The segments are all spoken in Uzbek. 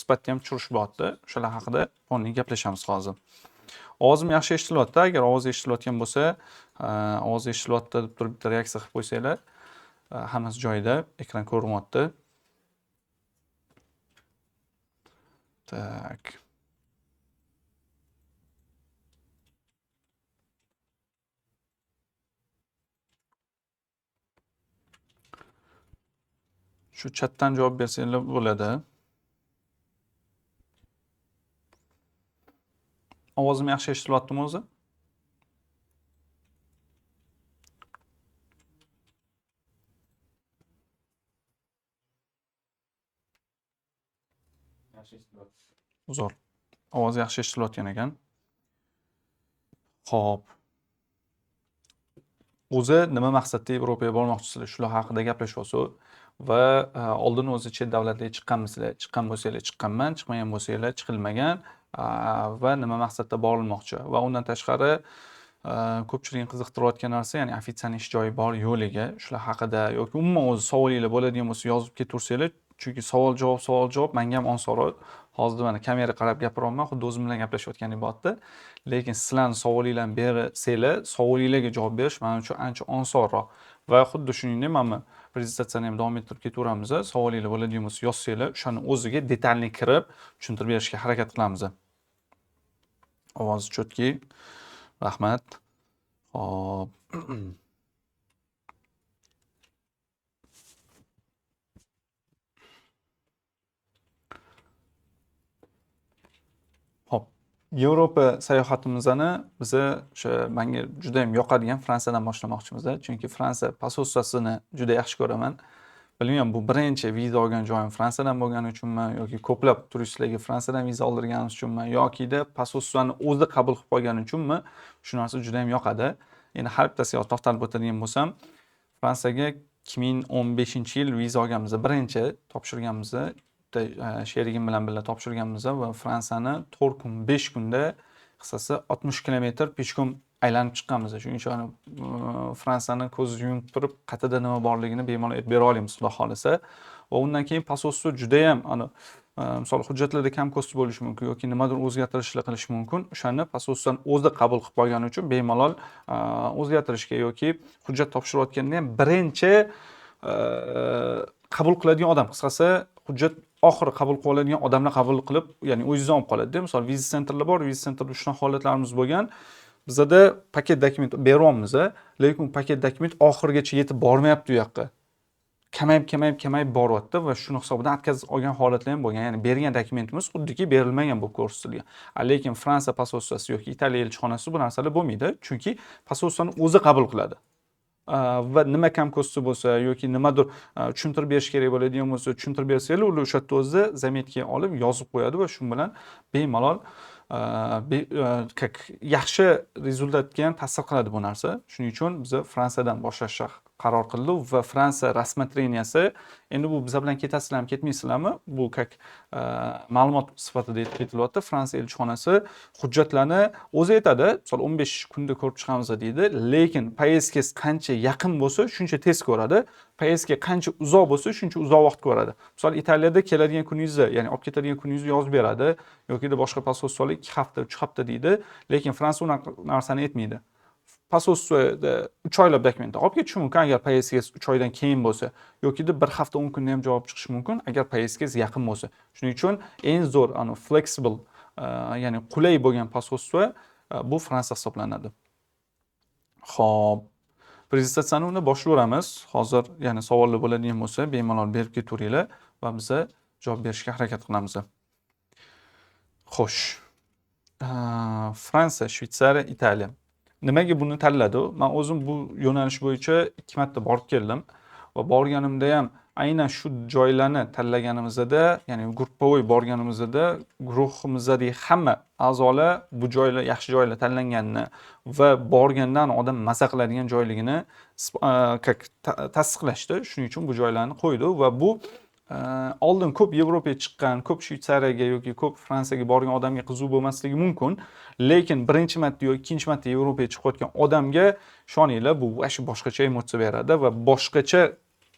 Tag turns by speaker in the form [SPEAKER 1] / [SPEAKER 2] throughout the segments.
[SPEAKER 1] sifatni ham tushirish bo'lyapti. O'shalar haqida fonli gaplashamiz hozir. Ovozim yaxshi eshitilyapti. Agar ovoz eshitilayotgan bo'lsa, ovoz eshitilyapti deb turib bitta reaksiya qilib qo'ysanglar, hammasi joyida, ekran ko'rinyapti. Tak. Shu chatdan javob bersanglar bo'ladi. Ovozim yaxshi eshitilyaptimi o'zi? Zo'r. Ovoz yaxshi eshitilayotgan ekan. Xo'p. O'zi nima maqsadda Yevropaga bormoqchisizlar? Shular haqida gaplashyapsiz va oldin o'zi chet davlatlarga chiqqanmisizlar? Chiqqan bo'lsanglar chiqqanman, chiqmagan bo'lsanglar chiqilmagan va nima maqsadda borilmoqchi? Va undan tashqari ko'pchilikni qiziqtirayotgan narsa, ya'ni ofitsiant ish joyi bor yo'liga, shular haqida yoki umuman o'zi savolinglar bo'ladigan bo'lsa yozib ketaversanglar, chunki savol-javob menga ham oson. Hozir mana kamera qarab gapiryapman, xuddi o'zim bilan gaplashayotgandek bo'lyapti. Lekin sizlarning savolinglarni bersanglar, savolinglarga javob berish men uchun ancha osonroq. Va xuddi shuningdek, mana prezentatsiyani ham davom ettirib ketaveramiz. Savolinglar bo'ladigan bo'lsa yozsanglar, o'shani o'ziga detalli kirib tushuntirib berishga harakat qilamiz. Ovoz chotki. Rahmat. Hop. Yevropa sayohatimizni biz o'sha menga juda ham yoqadigan Fransiyadan boshlamoqchimiz. Chunki Fransiya poselsiyasini juda yaxshi ko'raman. Bilmayman, bu birinchi viza olgan joyim Fransiyadan bo'lgani uchunmi yoki ko'plab turistlarga Fransiyadan viza oldirganim uchunmi yokida poselsiyani o'zi qabul qilib qo'ygani uchunmi, shu narsa juda ham yoqadi. Endi har bittasiga to'xtalib o'tadigan bo'lsam, Fransiyaga 2015-yil viza olganmiz. Birinchi topshirganmiz. Sherigim bilan birga topshirganmiz va Fransiyani 4 kun, 5 kunda qisqasi 60 kilometr peshkom aylanib chiqqanmiz. Shuning uchun Fransiyani ko'z yumib turib, qayerda nima borligini bemalol aytib bera olamiz, xudo xolisa. Va undan keyin poselsiyasi juda ham, misol hujjatlarda kam ko'st bo'lishi mumkin yoki nimadir o'zgartirishlar qilish mumkin. O'shani poselsiyani o'zi qabul qilib qo'ygani uchun bemalol o'zgartirishga yoki hujjat topshirayotganda ham birinchi qabul qiladigan odam, qisqasi hujjat oxiri qabul qilib oladigan odamlar qabul qilib, ya'ni o'zingizdan olib qoladi-da. Misol viza sentrlar bor, viza sentrda shunaqa holatlarimiz bo'lgan. Bizda paket dokument beryapmiz, lekin paket dokument oxirigacha yetib bormayapti u yoqqa. Kamayib boryapti va shuni hisobidan atkaz olgan holatlar ham bo'lgan. Ya'ni bergan dokumentimiz xuddiki berilmagan bo'lib ko'rsatilgan. Lekin Fransiya poselsiyasi yoki Italiya elchixonasi bu narsalar bo'lmaydi, chunki poselsiyani o'zi qabul qiladi. Va nima kam ko'sti bo'lsa yoki nimadir tushuntirib berish kerak bo'ladigan bo'lsa, tushuntirib bersanglar, ular o'sha yerda o'zi zametga olib yozib qo'yadi va shu bilan bemalol yaxshi rezultatga ham ta'sir qiladi bu narsa. Shuning uchun biz Fransiyadan boshlashga qaror qildik va Fransiya rasmatreniyasi, endi bu biz bilan ketasizlarmi, ketmaysizlarmi? Bu ma'lumot sifatida ketilyapti. Fransiya elchixonasi hujjatlarni o'zi aytadi, misol 15 kunda ko'rib chiqamiz deydi, lekin poyezdkangiz qancha yaqin bo'lsa, shuncha tez ko'radi. Poyezdka qancha uzoq bo'lsa, shuncha uzoq vaqt ko'radi. Misol Italiyada keladigan kuningizni, ya'ni olib ketadigan kuningizni yozib beradi, yoki boshqa poselsiylar 2 hafta, 3 hafta deydi, lekin Fransiya unaqa narsani aytmaydi. Poselsiyada 3 oylab dokument olib ketish mumkin agar poyezdkangiz 3 oydan keyin bo'lsa, yoki 1 hafta 10 kunda ham javob chiqishi mumkin agar poyezdkangiz yaqin bo'lsa. Shuning uchun eng zo'r, flexible, ya'ni qulay bo'lgan poselsiya bu Fransiya hisoblanadi. Xo'p, prezentatsiyani uni boshlayveramiz. Hozir yana savollar bo'ladigan bo'lsa, bemalol berib ketaveringlar va biz javob berishga harakat qilamiz. Xo'sh. Fransiya, Shveysariya, Italiya. Nimaga buni tanladi? Men o'zim bu yo'nalish bo'yicha 2 marta borib keldim va borganimda ham aynan shu joylarni tanlaganimizda, ya'ni gruppovoy borganimizda guruhimizdagi hamma a'zolar bu joylar yaxshi joylar tanlanganini va borgandan odam maza qiladigan joyligini tasdiqlashdi. Shuning uchun bu joylarni qo'ydi va bu oldin ko'p Yevropaga chiqqan, ko'p Shveysariyaga yoki ko'p Fransiyaga borgan odamga qiziq bo'lmasligi mumkin, lekin birinchi marta yoki ikkinchi marta Yevropaga chiqayotgan odamga ishoninglar, bu boshqacha emotsiya beradi va boshqacha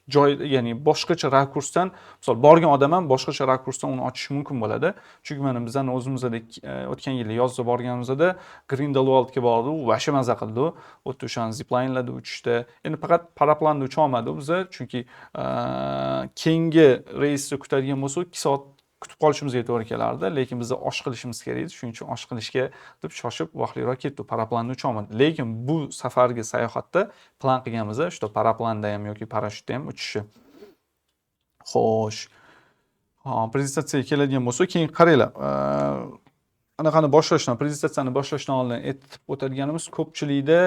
[SPEAKER 1] joy, ya'ni boshqacha rakursdan, misol borgan odam ham boshqacha rakursdan uni ochishi mumkin bo'ladi. Chunki mana bizani o'zimizda o'tgan yili yozda borganimizda Grindelwaldga bordi, u vasha maza qildi. O'tda o'shani ziplayinlarda uchishdi. Endi faqat paraplanda ucha olmadik biz, chunki keyingi reysni kutadigan bo'lsak 2 soat kutib qolishimizga to'g'ri kelardi, lekin biz osh qilishimiz kerak edi. Shuning uchun osh qilishga deb shoshib vaqtliroq ketdik. Paraplanda ucha olmadik. Lekin bu safargi sayohatda plan qilganmiz, shu paraplanda ham yoki parashyutda ham uchishni. Xo'sh. Prezentatsiyaga keladigan bo'lsak, keyin qaranglar. Anaqani boshlashdan, prezentatsiyani boshlashdan oldin aytib o'tadiganimiz, ko'pchilikda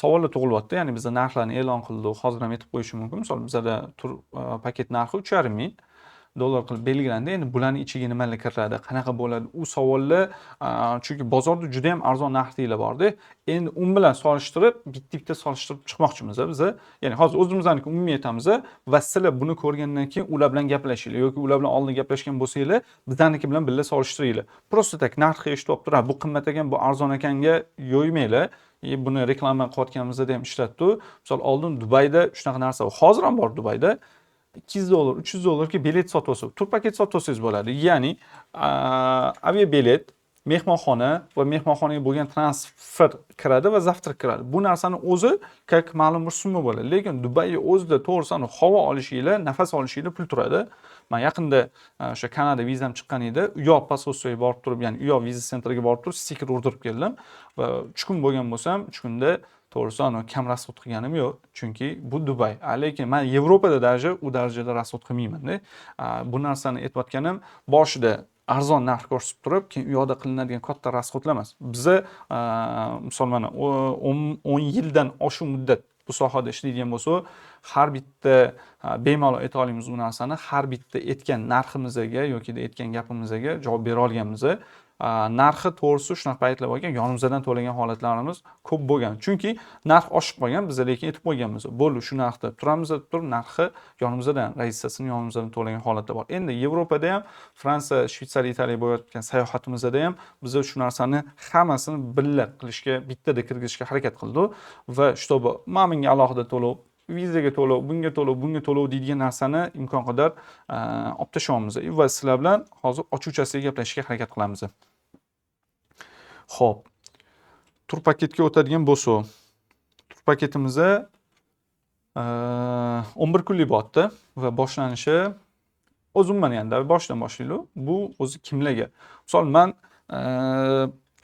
[SPEAKER 1] savollar tug'ilyapti. Ya'ni biz narxlarni e'lon qildik, hozir ham aytib qo'yishim mumkin. Misol bizda tur paket narxi 3,5 ming dollar qilib belgilandi. Endi bularning ichiga nimalar kiradi, qanaqa bo'ladi? U savollar, chunki bozorda juda ham arzon narxlar bor-da. Endi u bilan solishtirib, bitta-bitta solishtirib chiqmoqchimiz biz. Ya'ni hozir o'zimizning umumiy aytamiz va sizlar buni ko'rgandan keyin ular bilan gaplashinglar yoki ular bilan oldin gaplashgan bo'lsanglar, bizaniki bilan birga solishtiringlar. Prosta tak narxi eshitib turib, bu qimmat ekan, bu arzon ekanga yo'ymanglar. Buni reklama qilayotganimizda ham ishlatdik. Misol oldin Dubayda shunaqa narsa, hozir ham bor Dubayda. 200 dollar, 300 dollarga bilet sotib olsangiz, tur paket sotib olsangiz bo'ladi. Ya'ni aviabilet, mehmonxona va mehmonxonaga bo'lgan transfer kiradi va zavtrak kiradi. Bu narsani o'zi как ma'lum bir summa bo'ladi. Lekin Dubayga o'zida to'g'risini havo olishinglar, nafas olishinglar pul turadi. Men yaqinda o'sha Kanada vizam chiqqan edi. U yoq posostga borib turib, ya'ni u yoq viza sentriga borib turib, stiker urdirib keldim va 3 kun bo'lgan bo'lsam, 3 kunda to'g'risini kam rasxod qilganim yo'q, chunki bu Dubay. Lekin men Yevropada u darajada rasxod qilmayman-da. Bu narsani aytayotganim, boshida arzon narx ko'rsatib turib, keyin u yoqda qilinadigan katta rasxodlar emas. Biza misol mana 10 yildan oshiq muddat bu sohada ishlaydigan bo'lsa, har bitta bemalol ayta olamiz bu narsani, har bitta aytgan narximizga yoki aytgan gapimizga javob bera olganmiz. Narxi to'g'risi shunaqa paytlar bo'lgan, yonimizdan to'lagan holatlarimiz ko'p bo'lgan. Chunki narx oshib qolgan, biz lekin aytib qo'yganmiz. Bo'ldi, shu narxda turamiz deb turib, narxi yonimizdan, raissasini yonimizdan to'lagan holatda bor. Endi Yevropada ham, Fransiya, Shveysariya, Italiya bo'layotgan sayohatimizda ham biz shu narsani hammasini birga qilishga, bittada kirgizishga harakat qildik va shtobi menga alohida to'lov, vizaga to'lov, bunga to'lov deydigan narsani imkon qadar olib tashlaymiz va sizlar bilan hozir ochuvchasiga gaplashishga harakat qilamiz. Xo'p. Tur paketga o'tadigan bo'lsak, tur paketimizda 11 kunlik bo'tdi va boshlanishi o'zimman endi boshdan boshlaylik. Bu o'zi kimlarga? Misol men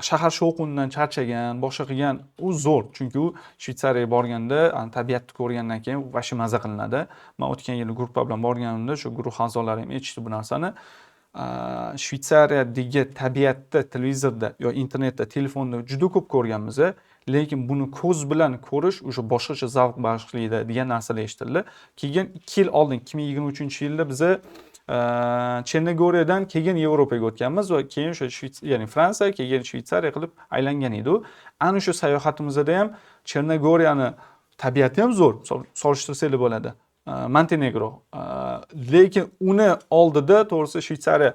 [SPEAKER 1] shahar shovqinidan charchagan, boshqa qilgan u zo'r, chunki u Shveysariyaga borganda, tabiatni ko'rgandan keyin vashi maza qilinadi. Men o'tgan yili guruh bilan borganimda shu guruh a'zolari ham aytishdi bu narsani. Shveysariyadagi tabiatda televizorda yo internetda, telefonda juda ko'p ko'rganmiz, lekin buni ko'z bilan ko'rish o'sha boshqacha zavq bag'ishlaydi degan narsalar eshitildi. Keyin 2 yil oldin 2023-yilda biz Chernogoriyadan keyin Yevropaga o'tganmiz va keyin o'sha ya'ni Fransiya, keyin Shveysariya qilib aylangan edi. Ana shu sayohatimizda ham Chernogoriyani tabiati ham zo'r, solishtirsanglar bo'ladi. Montenegro. Lekin uni oldida to'g'risi Shveysariya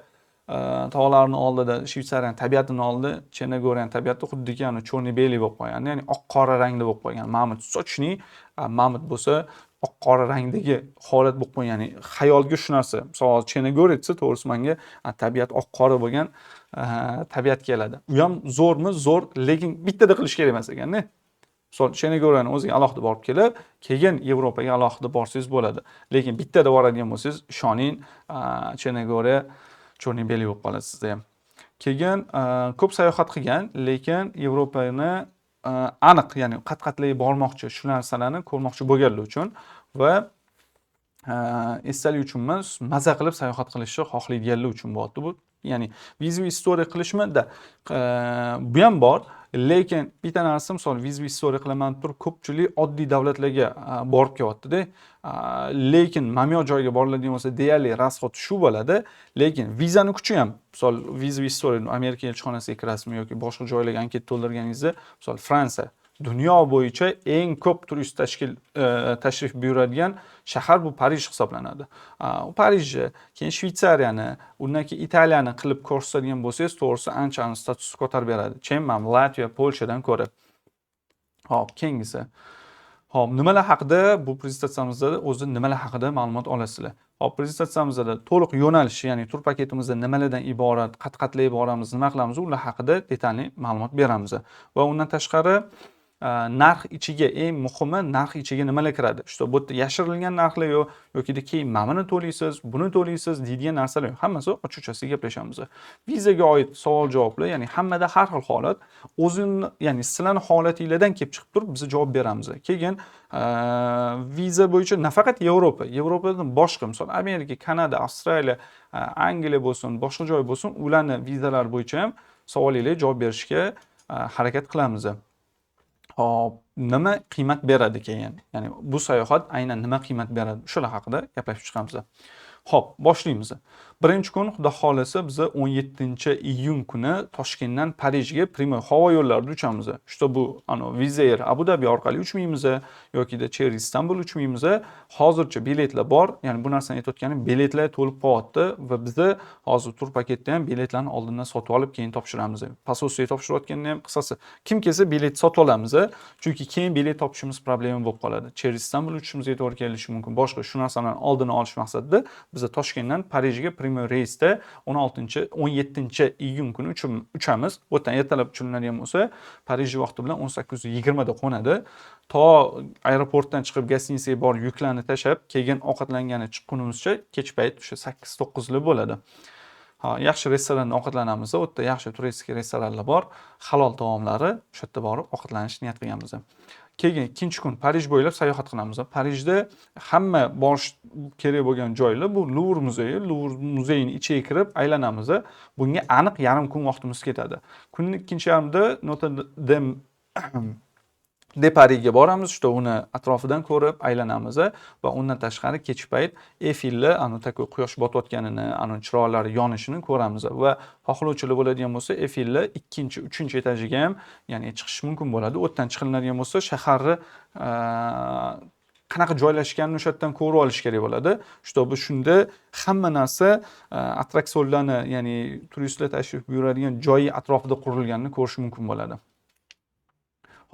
[SPEAKER 1] tog'larini oldida, Shveysariyaning tabiatini oldida Chernogoriyaning tabiati xuddiki ana cho'rni-beli bo'lib qolgan, ya'ni oq-qora rangda bo'lib qolgan. Mamut sochni, mamut bo'lsa oq-qora rangdagi holat bo'lib qolgan. Ya'ni xayolga shu narsa. Misol Chernogoriya desa to'g'risi menga tabiat oq-qora bo'lgan tabiat keladi. U ham zo'rmi? Zo'r, lekin bittada qilish kerak emas ekan-da. Misol Chernogoriyani o'ziga alohida borib kelib, keyin Yevropaga alohida borsangiz bo'ladi. Lekin bittada boradigan bo'lsangiz, ishoning, Chernogoriya cho'rni-beli bo'lib qoladi sizda ham. Keyin ko'p sayohat qilgan, lekin Yevropani aniq, ya'ni qat-qatli bormoqchi, shu narsalarni ko'rmoqchi bo'lganlar uchun va esdalik uchun emas, maza qilib sayohat qilishni xohlaydiganlar uchun bo'lyapti bu. Ya'ni vizual istoriya qilishmada bu ham bor, lekin bitta narsa, misol vizual istoriya qilaman turib, ko'pchilik oddiy davlatlarga borib kelyapti-da. Lekin mamyo joyga boriladigan bo'lsa, deyarli rasxod shu bo'ladi, lekin vizani kuchi ham, misol vizual istoriya Amerika elchixonasiga kirasizmi yoki boshqa joylarga anket to'ldirganingizda, misol Fransiya dunyo bo'yicha eng ko'p turist tashrif buyuradigan shahar bu Parij hisoblanadi. U Parijni, keyin Shveysariyani, undan keyin Italiyani qilib ko'rsatadigan bo'lsangiz, to'g'risi ancha statusni ko'tarib beradi. Chem ham Latviya, Polshadan ko'ra. Hop, keyingisi. Hop, nimalar haqida bu prezentatsiyamizda o'zi nimalar haqida ma'lumot olasizlar. Hop, prezentatsiyamizda to'liq yo'nalish, ya'ni tur paketimizda nimalardan iborat, qat-qatli boramiz, nima qilamiz, ular haqida detalli ma'lumot beramiz. Va undan tashqari narx ichiga eng muhimi narx ichiga nimalar kiradi? Что bu yerda yashirilgan narxlar yo'q yoki keyin mana to'laysiz, buni to'laysiz deydigan narsalar yo'q. Hammasi ochiqchasiga gaplashamiz. Vizaga oid savol-javoblar, ya'ni hammada har xil holat o'zini, ya'ni sizlarning holatingizdan kelib chiqib turib biz javob beramiz. Keyin viza bo'yicha nafaqat Yevropadan boshqa, misol Amerika, Kanada, Avstraliya, Angliya bo'lsin, boshqa joy bo'lsin, ularning vizalar bo'yicha ham savolingizga javob berishga harakat qilamiz. Hop, nima qiymat beradi keyin? Ya'ni bu sayohat aynan nima qiymat beradi? Shular haqida gaplashib chiqamiz. Hop, boshlaymiz. Birinchi kun xudo xolasa biz 17-iyun kuni Toshkentdan Parijga primoy havo yo'llarida uchamiz. Что bu Wizz Air Abu Dhabi orqali uchmaymiz yoki Cher Istanbul uchmaymiz. Hozircha biletlar bor. Ya'ni bu narsani aytayotganim, biletlar to'lib qolyapti va biz hozir tur paketda ham biletlarni oldindan sotib olib keyin topshiramiz. Pososiyaga topshirayotganda ham qisqasi kim kelsa bilet sotib olamiz, chunki keyin bilet topishimiz problema bo'lib qoladi. Cher Istanbul uchishimizga to'g'ri kelishi mumkin. Boshqa shu narsalarni oldini olish maqsadida biz Toshkentdan Parijga primoy reysda 17-iyun kuni uchamiz. Bu yerdan ertalab uchilinadigan bo'lsa, Parij vaqti bilan 18:20 da qo'nadi. To aeroportdan chiqib gostinitsaga borib yuklarni tashab, keyin ovqatlangani chiqqunimizcha kech payt o'sha 8-9 bo'ladi. Yaxshi restoranda ovqatlanamiz. U yerda yaxshi turistik restoranlar bor. Halol taomlari, o'sha yerda borib ovqatlanish niyat qilganmiz. Keyin ikkinchi kun Parij bo'ylab sayohat qilamiz. Parijda hamma borish kerak bo'lgan joylar bu Louvre muzeyi. Louvre muzeyining ichiga kirib aylanamiz. Bunga aniq yarim kun vaqtimiz ketadi. Kunning ikkinchi yarmida Notre Dame de Parisga boramiz, что uni atrofidan ko'rib aylanamiz va undan tashqari kech payt Eyfelni, taku quyosh botayotganini, chiroqlari yonishini ko'ramiz va xohlovchilar bo'ladigan bo'lsa, Eyfelni 2-3 etajiga ham, ya'ni chiqish mumkin bo'ladi. U yerdan chiqiladigan bo'lsa, shaharni qanaqa joylashganini o'sha yerdan ko'rib olish kerak bo'ladi. Что bu shunda hamma narsa attraksionlarni, ya'ni turistlar tashrif buyuradigan joyi atrofida qurilganini ko'rish mumkin bo'ladi.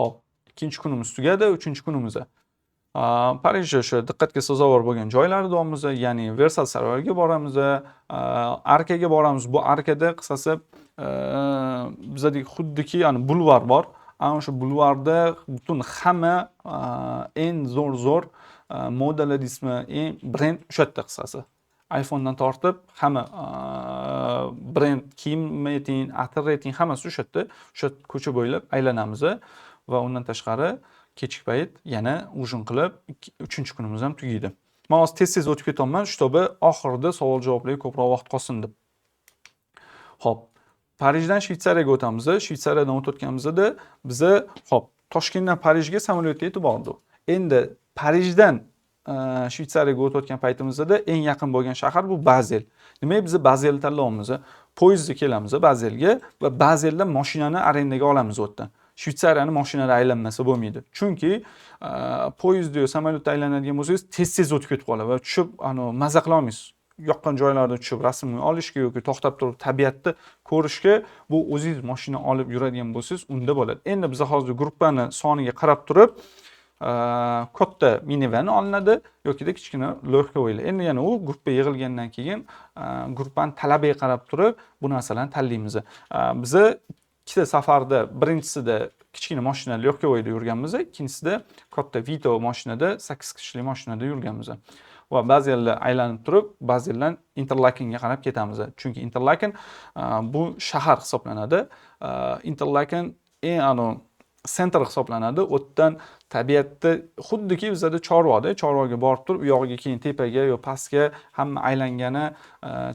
[SPEAKER 1] Hop, ikkinchi kunimiz tugadi, uchinchi kunimiz. Parijda o'sha diqqatga sazovor bo'lgan joylarni davomimiz, ya'ni Versal saroyiga boramiz, arkaga boramiz. Bu arkada qisqasi bizdagi xuddiki bulvar bor. Ana o'sha bulvarda butun hamma eng zo'r modalar deysizmi, eng brend o'sha yerda qisqasi. iPhone'dan tortib hamma brend kiyim ayting, atir ayting, hammasi o'sha yerda, o'sha ko'cha bo'ylab aylanamiz. Va undan tashqari kechki payt yana ujin qilib 3-kunimiz ham tugaydi. Men hozir tez o'tib ketaman, чтобы oxirida savol-javoblarga ko'proq vaqt qolsin deb. Hop, Parijdan Shvetsariyaga o'tamiz. Shvetsariyadan o'tayotganimizda biz Toshkentdan Parijga samolyotda yetib bordik. Endi Parijdan Shvetsariyaga o'tayotgan paytimizda eng yaqin bo'lgan shahar bu Bazel. Nimaga biz Bazelni tanlayapmiz? Poyezdda kelamiz Bazelga va Bazeldan mashinani arendaga olamiz u yerdan. Shvetsariyani mashinada aylanmasa bo'lmaydi. Chunki poyezdda yo samolyotda aylanadigan bo'lsangiz, tez o'tib ketib qoladi va tushib, maza qila olmaysiz. Yoqqan joylarda tushib rasmni olishga yoki to'xtab turib tabiatni ko'rishga bu o'zingiz mashina olib yuradigan bo'lsangiz, unda bo'ladi. Endi biz hozir gruppani soniga qarab turib, katta minivan olinadi yoki kichkina lyoxkovoylar. Endi yana u gruppa yig'ilgandan keyin gruppani talabiga qarab turib bu narsalarni tanlaymiz. Biz ikkita safarda, birinchisida kichkina mashina lyoxkovoyda yurganmiz, ikkinchisida katta Vito mashinada, 8 kishilik mashinada yurganmiz. Va Bazelni aylanib turib, Bazeldan Interlakenga qarab ketamiz. Chunki Interlaken bu shahar hisoblanadi. Interlaken eng sentr hisoblanadi. U yerdan tabiatda xuddiki bizda Chorvoga borib turib, u yog'iga keyin tepaga yo pastga hamma aylangani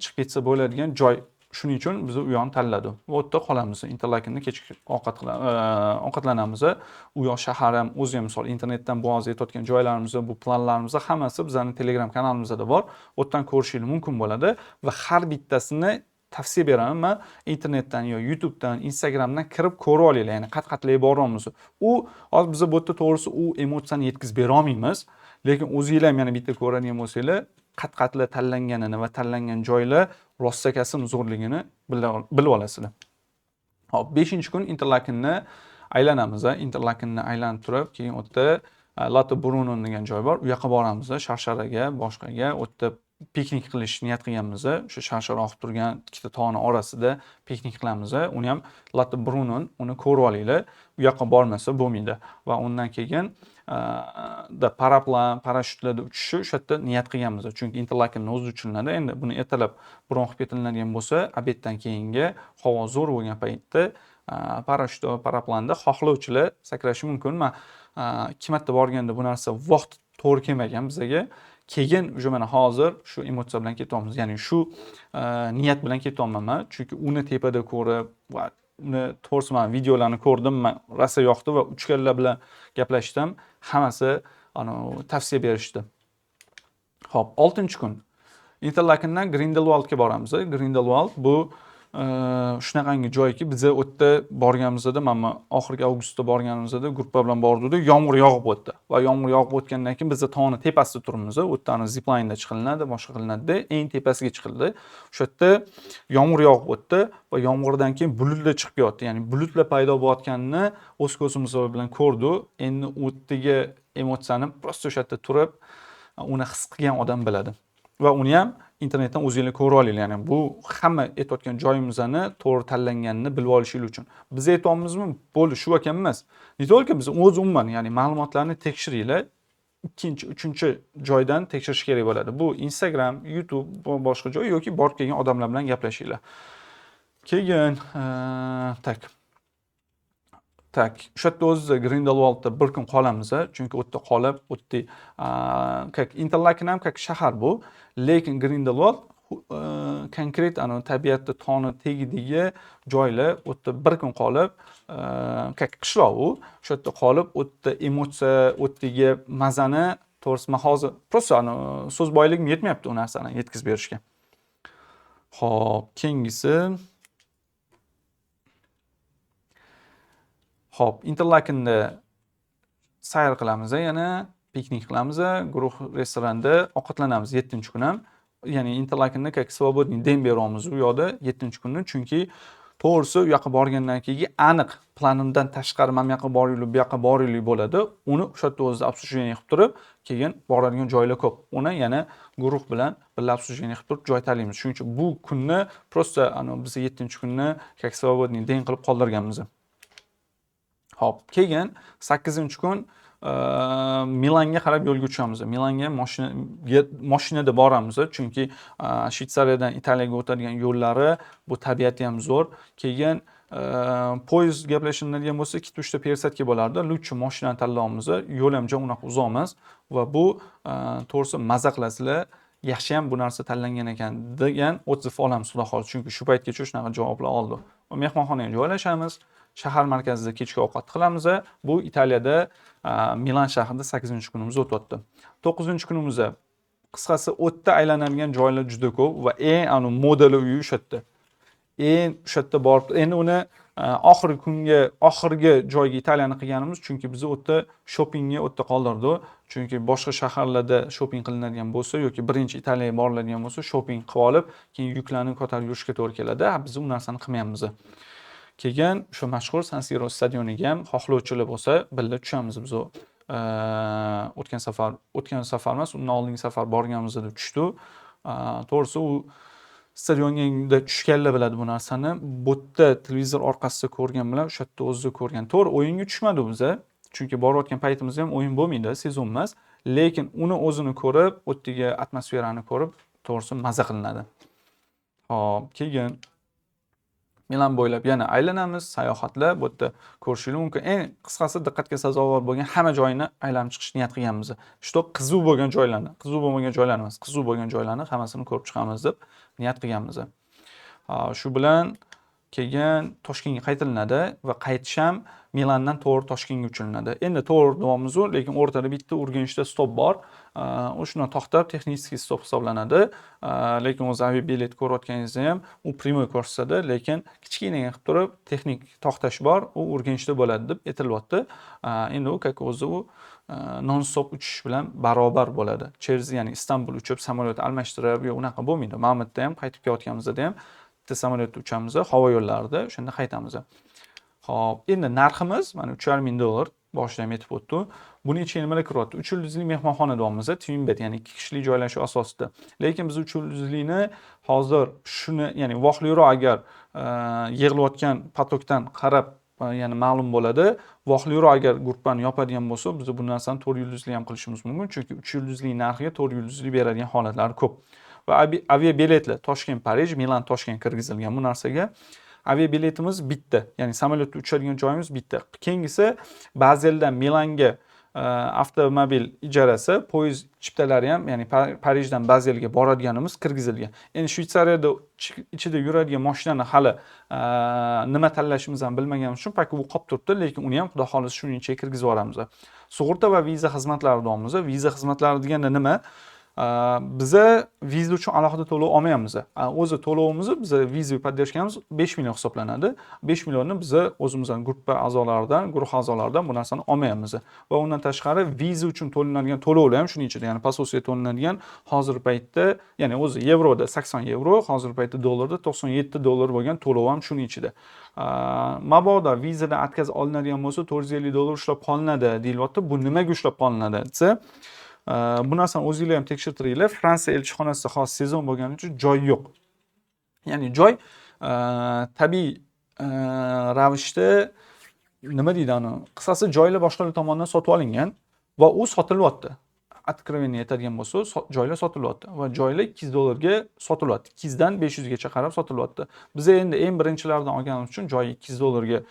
[SPEAKER 1] chiqib ketsa bo'ladigan joy. Shuning uchun biz u yoqni tanladik. U yerda qolamiz. Interlakenda kechki ovqatlanamiz. U yoq shahar ham o'zi ham, misol internetdan bo'g'oz etayotgan joylarimiz, bu planlarimiz hammasi bizning Telegram kanalimizda bor. U yerdan ko'rishingiz mumkin bo'ladi va har bittasini tavsiya beraman. Men internetdan yo YouTubedan, Instagramdan kirib ko'rib olinglar. Ya'ni qat-qatli boramiz. U hozir biz bu yerda to'g'risi u emotsiyani yetkazib bera olmaymiz. Lekin o'zingizlar ham yana bitta ko'radigan bo'lsanglar, qat-qatli tanlanganini va tanlangan joylar rostakasini zo'rligini bilib olasizlar. Hop, 5-kun Interlakenni aylanamiz. Interlakenni aylanib turib, keyin u yerda Lato Bruno degan joy bor. U yoqqa boramiz, sharsharaga, boshqaga, u yerda piknik qilish niyat qilganmiz. O'sha sharshara oqib turgan ikkita tog'ni orasida piknik qilamiz. Uni ham Lato Bruno, uni ko'rib olinglar. U yoqqa bormasa bo'lmaydi. Va undan keyin paraplan, parashyutlarda uchishi o'sha yerda niyat qilganmiz. Chunki Interlakenning o'zi uchilinadi. Endi buni ertalab bron qilib ketiladigan bo'lsa, obeddan keyingi havo zo'r bo'lgan paytda parashyut va paraplanda xohlovchilar sakrashi mumkin. Men 2 marta borganda bu narsa vaqt to'g'ri kelmagan bizga. Keyin уже mana hozir shu emotsiya bilan ketyapmiz. Ya'ni shu niyat bilan ketyapman. Chunki uni tepada ko'rib va uni to'g'risi men videolarni ko'rdim, men rosa yoqdi va uchganlar bilan gaplashdim. Hammasi tavsiya berishdi. Xo'p, 6-kun Interlakendan Grindelwaldga boramiz. Grindelwald bu shunaqangi joyki, biz u yerda borganimizda, mana oxirgi avgustda borganimizda gruppa bilan bordik, yomg'ir yog'ib o'tdi. Va yomg'ir yog'ib o'tgandan keyin biz tog'ning tepasida turibmiz. U yerda zipline chiqilinadi, boshqa qilinadi. Eng tepasiga chiqildi. O'sha yerda yomg'ir yog'ib o'tdi va yomg'irdan keyin bulutlar chiqib ketdi. Ya'ni bulutlar paydo bo'layotganini o'z ko'zimiz bilan ko'rdik. Endi u yerdagi emotsiyani prosta o'sha yerda turib, uni his qilgan odam biladi. Va uni ham internetdan o'zingizlar ko'rib olinglar. Ya'ni bu hamma aytayotgan joyimizni to'g'ri tanlanganini bilib olishingiz uchun. Biz aytayapmizmi, bo'ldi, shu ekan emas. Ne только biz o'z umuman, ya'ni ma'lumotlarni tekshiringlar. Ikkinchi, uchinchi joydan tekshirish kerak bo'ladi. Bu Instagram, YouTube va boshqa joy yoki borib kelgan odamlar bilan gaplashinglar. Keyin o'sha yerda o'zida Grindelwaldda bir kun qolamiz, chunki u yerda qolib, u yerda Interlaken ham shahar bu, lekin Grindelwald konkret tabiatda tog'ni tagidagi joylar, u yerda bir kun qolib, qishloq u, o'sha yerda qolib, u yerda emotsiya, u yerdagi mazani to'g'risi men hozir prosta so'z boyligim yetmayapti u narsani yetkazib berishga. Xo'p, keyingisi Interlakenda sayr qilamiz, yana piknik qilamiz, guruh restoranda ovqatlanamiz 7-kun ham. Ya'ni Interlakenda svobodniy den beramiz u yoqda 7-kunni, chunki to'g'risi u yoqqa borgandan keyin aniq planimdan tashqari men bu yoqqa boraylik, bu yoqqa boraylik bo'ladi. Uni o'sha yerda o'zida обсуждение qilib turib, keyin boradigan joylar ko'p. Uni yana guruh bilan birga обсуждение qilib turib joy tanlaymiz. Shuning uchun bu kunni prosta biz 7-kunni svobodniy den qilib qoldirganmiz. Hop, keyin 8-kun Milanga qarab yo'lga tushamiz. Milanga mashinada boramiz, chunki Shvetsariyadan Italiyaga o'tadigan yo'llari, bu tabiati ham zo'r. Keyin poyezd gaplashiladigan bo'lsa 2-3 ta пересадка bo'lardi. Lutchi mashinani tanlaymiz. Yo'l ham unaqa uzoq emas va bu to'g'risi maza qilasizlar. Yaxshi ham bu narsa tanlangan ekan degan otziv olamiz xudo xohlasa, chunki shu paytgacha shunaqa javoblar oldi. Mehmonxonaga joylashamiz. Shahar markazida kechki ovqat qilamiz. Bu Italiyada Milan shahrida 8-kunimiz o'tdi. 9-kunimizda qisqasi o'tda aylanadigan joylar juda ko'p va eng modeli uyi o'sha yerda. O'sha yerda borib, endi uni oxirgi joyga Italiyani qilganimiz, chunki biz o'tda shoppingga o'tda qoldirdik. Chunki boshqa shaharlarda shopping qilinadigan bo'lsa yoki birinchi Italiyaga boriladigan bo'lsa, shopping qilib olib, keyin yuklarni ko'tarib yurishga to'g'ri keladi. Biz u narsani qilmayapmiz. Keyin shu mashhur San Siro stadioniga ham xohlovchilar bo'lsa, birga tushamiz biz. O'tgan safar emas, undan oldingi safar borganimizda tushdik. To'g'risi u stadionga tushganlar biladi bu narsani. Bu yerda televizor orqasida ko'rgan bilan o'sha yerda o'zida ko'rgan. To'g'ri, o'yinga tushmadi biz, chunki borayotgan paytimizda ham o'yin bo'lmaydi, sezon emas, lekin uni o'zini ko'rib, o'tdagi atmosferani ko'rib, to'g'risi maza qilinadi. Xo'p, keyin Milan bo'ylab yana aylanamiz, sayohatlar bu yerda ko'rishingiz mumkin. Eng qisqasi diqqatga sazovor bo'lgan hamma joyini aylanib chiqish niyat qilganmiz. Shu qizuv bo'lgan joylarni, qizuv bo'lmagan joylarni emas, qizuv bo'lgan joylarni hammasini ko'rib chiqamiz deb niyat qilganmiz. Shu bilan keyin Toshkentga qaytilinadi va qaytish ham Milandan to'g'ri Toshkentga uchilinadi. Endi to'g'ri davomimiz bor, lekin o'rtada bitta Urganchda stop bor. O'shuni to'xtab texnik stop hisoblanadi. Lekin o'z aviabilet ko'rayotganingizda ham u primoy ko'rsatadi, lekin kichkina qilib turib texnik to'xtash bor, u Urganchda bo'ladi deb aytilyapti. Endi u o'zi u non stop uchish bilan barobar bo'ladi. Ya'ni Istanbul uchib samolyot almashtirib, yo unaqa bo'lmaydi. Mamlatda ham qaytib kelayotganimizda ham bitta samolyotda uchamiz, havo yo'llarida, o'shanda qaytamiz. Xo'p, endi narximiz mana $3,500. boshida ham aytib o'tdi. Buning ichiga nimalar kiryapti? 3 yulduzli mehmonxona deyapmiz, twin bed, ya'ni 2 kishilik joylashuv asosida. Lekin biz 3 yulduzlikni hozir shuni, ya'ni vohliroq agar yig'ilayotgan potokdan qarab ya'ni ma'lum bo'ladi. Vohliroq agar gruppani yopadigan bo'lsa, biz bu narsani 4 yulduzli ham qilishimiz mumkin, chunki 3 yulduzli narxiga 4 yulduzli beradigan holatlar ko'p. Va aviabiletlar Toshkent Parij, Milan Toshkent kirgizilgan bu narsaga. Aviabiletimiz bitta, ya'ni samolyotda uchadigan joyimiz bitta. Keyingisi Bazeldan Milanga avtomobil ijarasi, poyezd chiptalari ham, ya'ni Parijdan Bazelga boradiganimiz kirgizilgan. Endi Shvetsariyada ichida yuradigan mashinani hali nima tanlashimizni ham bilmaganimiz uchun paki bu qolib turibdi, lekin uni ham xudo xolisa shuning ichiga kirgizib yuboramiz. Sug'urta va viza xizmatlari deymiz. Viza xizmatlari deganda nima? Biza viza uchun alohida to'lov olmaymiz. O'zi to'lovimiz biz viza poddershkamiz 5 million hisoblanadi. 5 millionni biz o'zimizning gruppa a'zolaridan, guruh a'zolaridan bu narsani olmaymiz. Va undan tashqari viza uchun to'lanadigan to'lovlar ham shuning ichida, ya'ni pososiya to'lanadigan hozirgi paytda, ya'ni o'zi yevroda 80 yevro, hozirgi paytda dollarda 97 dollar bo'lgan to'lov ham shuning ichida. Mabodo vizadan atkaz olinadigan bo'lsa 450 dollar ushlab qolinadi deyilyapti. Bu nimaga ushlab qolinadi desa, bu narsani o'zingizlar ham tekshirtiringlar. Fransiya elchixonasida hozir sezon bo'lgani uchun joy yo'q. Ya'ni joy tabiiy ravishda nima deydi, qisqasi joylar boshqalar tomonidan sotib olingan va u sotilyapti. Откровение aytadigan bo'lsa, joylar sotilyapti va joylar 200 dollarga sotilyapti. 200 dan 500 gacha qarab sotilyapti. Biz endi eng birinchilardan olganimiz uchun joyi 200 dollarga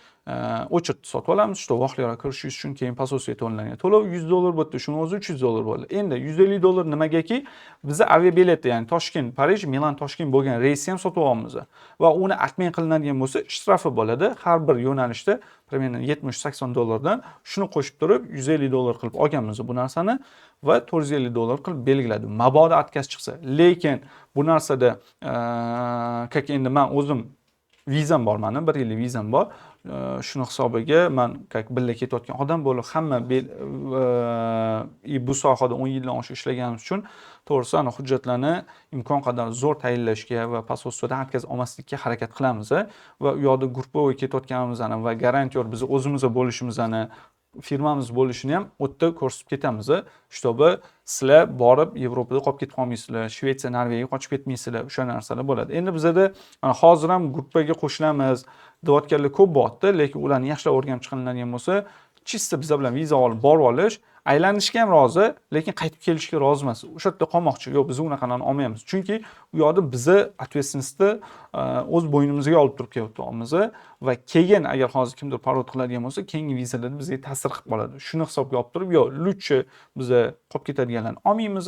[SPEAKER 1] o'chirib sotib olamiz. Shu vaqtlar kirishingiz uchun keyin pososiya to'langan. To'lov 100 dollar bo'ldi, shuni o'zi 300 dollar bo'ldi. Endi 150 dollar nimagaki? Biz aviabiletni, ya'ni Toshkent, Parij, Milan, Toshkent bo'lgan reysni ham sotib olamiz va uni atmen qilinadigan bo'lsa, shtrafi bo'ladi. Har bir yo'nalishda примерно 70-80 dollardan shuni qo'shib turib 150 dollar qilib olganmiz bu narsani va 450 dollar qilib belgiladi. Mabodo atkaz chiqsa. Lekin bu narsada endi men o'zim vizam bor, meni 1 yillik vizam bor. Shuni hisobiga men birga ketayotgan odam bo'lib, hamma bu sohada 10 yildan oshiq ishlaganimiz uchun to'g'risi hujjatlarni imkon qadar zo'r tayinlashga va pososiyadan atkaz olmaslikka harakat qilamiz va u yoqda gruppoga ketayotganimizni va garantiyor biz o'zimiz bo'lishimizni, firmamiz bo'lishini ham o'tda ko'rsatib ketamiz. Shtobi sizlar borib Yevropada qolib ketib qolmaysizlar, Shvetsiya, Norvegiyaga qochib ketmaysizlar, o'sha narsalar bo'ladi. Endi bizda hozir ham gruppaga qo'shilamiz deyotganlar ko'p bo'lyapti, lekin ularni yaxshilab o'rganib chiqiladigan bo'lsa, chista bizlar bilan viza olib borib olish, aylanishga ham rozi, lekin qaytib kelishga rozi emas. O'sha yerda qolmoqchi. Yo'q, biz unaqalarni olmaymiz. Chunki u yoqda bizni ответственностьni o'z bo'ynimizga olib turib kelyapmiz va keyin agar hozir kimdir parod qiladigan bo'lsa, keyingi vizalarda bizga ta'sir qilib qoladi. Shuni hisobga olib turib, yo'q, lutchi biz qolib ketadiganlarni olmaymiz,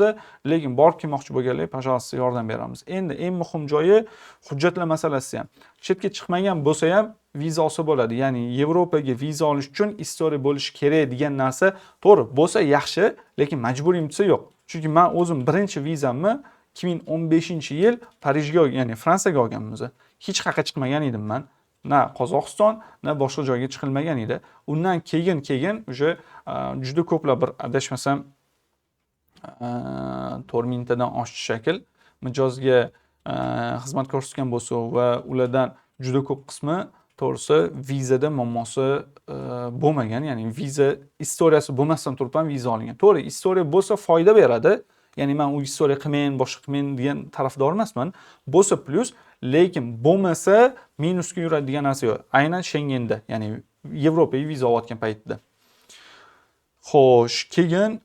[SPEAKER 1] lekin borib kelmoqchi bo'lganlar, пожалуйста, yordam beramiz. Endi eng muhim joyi hujjatlar masalasi ham. Chetga chiqmagan bo'lsa ham viza olsa bo'ladi. Ya'ni Yevropaga viza olish uchun istoriya bo'lishi kerak degan narsa to'g'ri bo'lsa yaxshi, lekin majburiyatsi yo'q. Chunki men o'zim birinchi vizamni 2015-yil Parijga, ya'ni Fransiyaga olganmiz. Hech qayerga chiqmagan edim men. Na Qozog'iston, na boshqa joyga chiqilmagan edi. Undan keyin o'sha juda ko'plab, bir adashmasam 4 mingtadan oshiq shakl mijozga xizmat ko'rsatgan bo'lsa va ulardan juda ko'p qismi to'g'risi vizada muammosi bo'lmagan, ya'ni viza istoriyasi bo'lmasdan turib ham viza olgan. To'g'ri, istoriya bo'lsa foyda beradi. Ya'ni men u istoriya qilmayin, boshqa qilmayin degan tarafdor emasman. Bo'lsa plyus, lekin bo'lmasa minusga yuradigan narsa yo'q. Aynan Schengenda, ya'ni Yevropaga viza olayotgan paytda. Xo'sh, keyin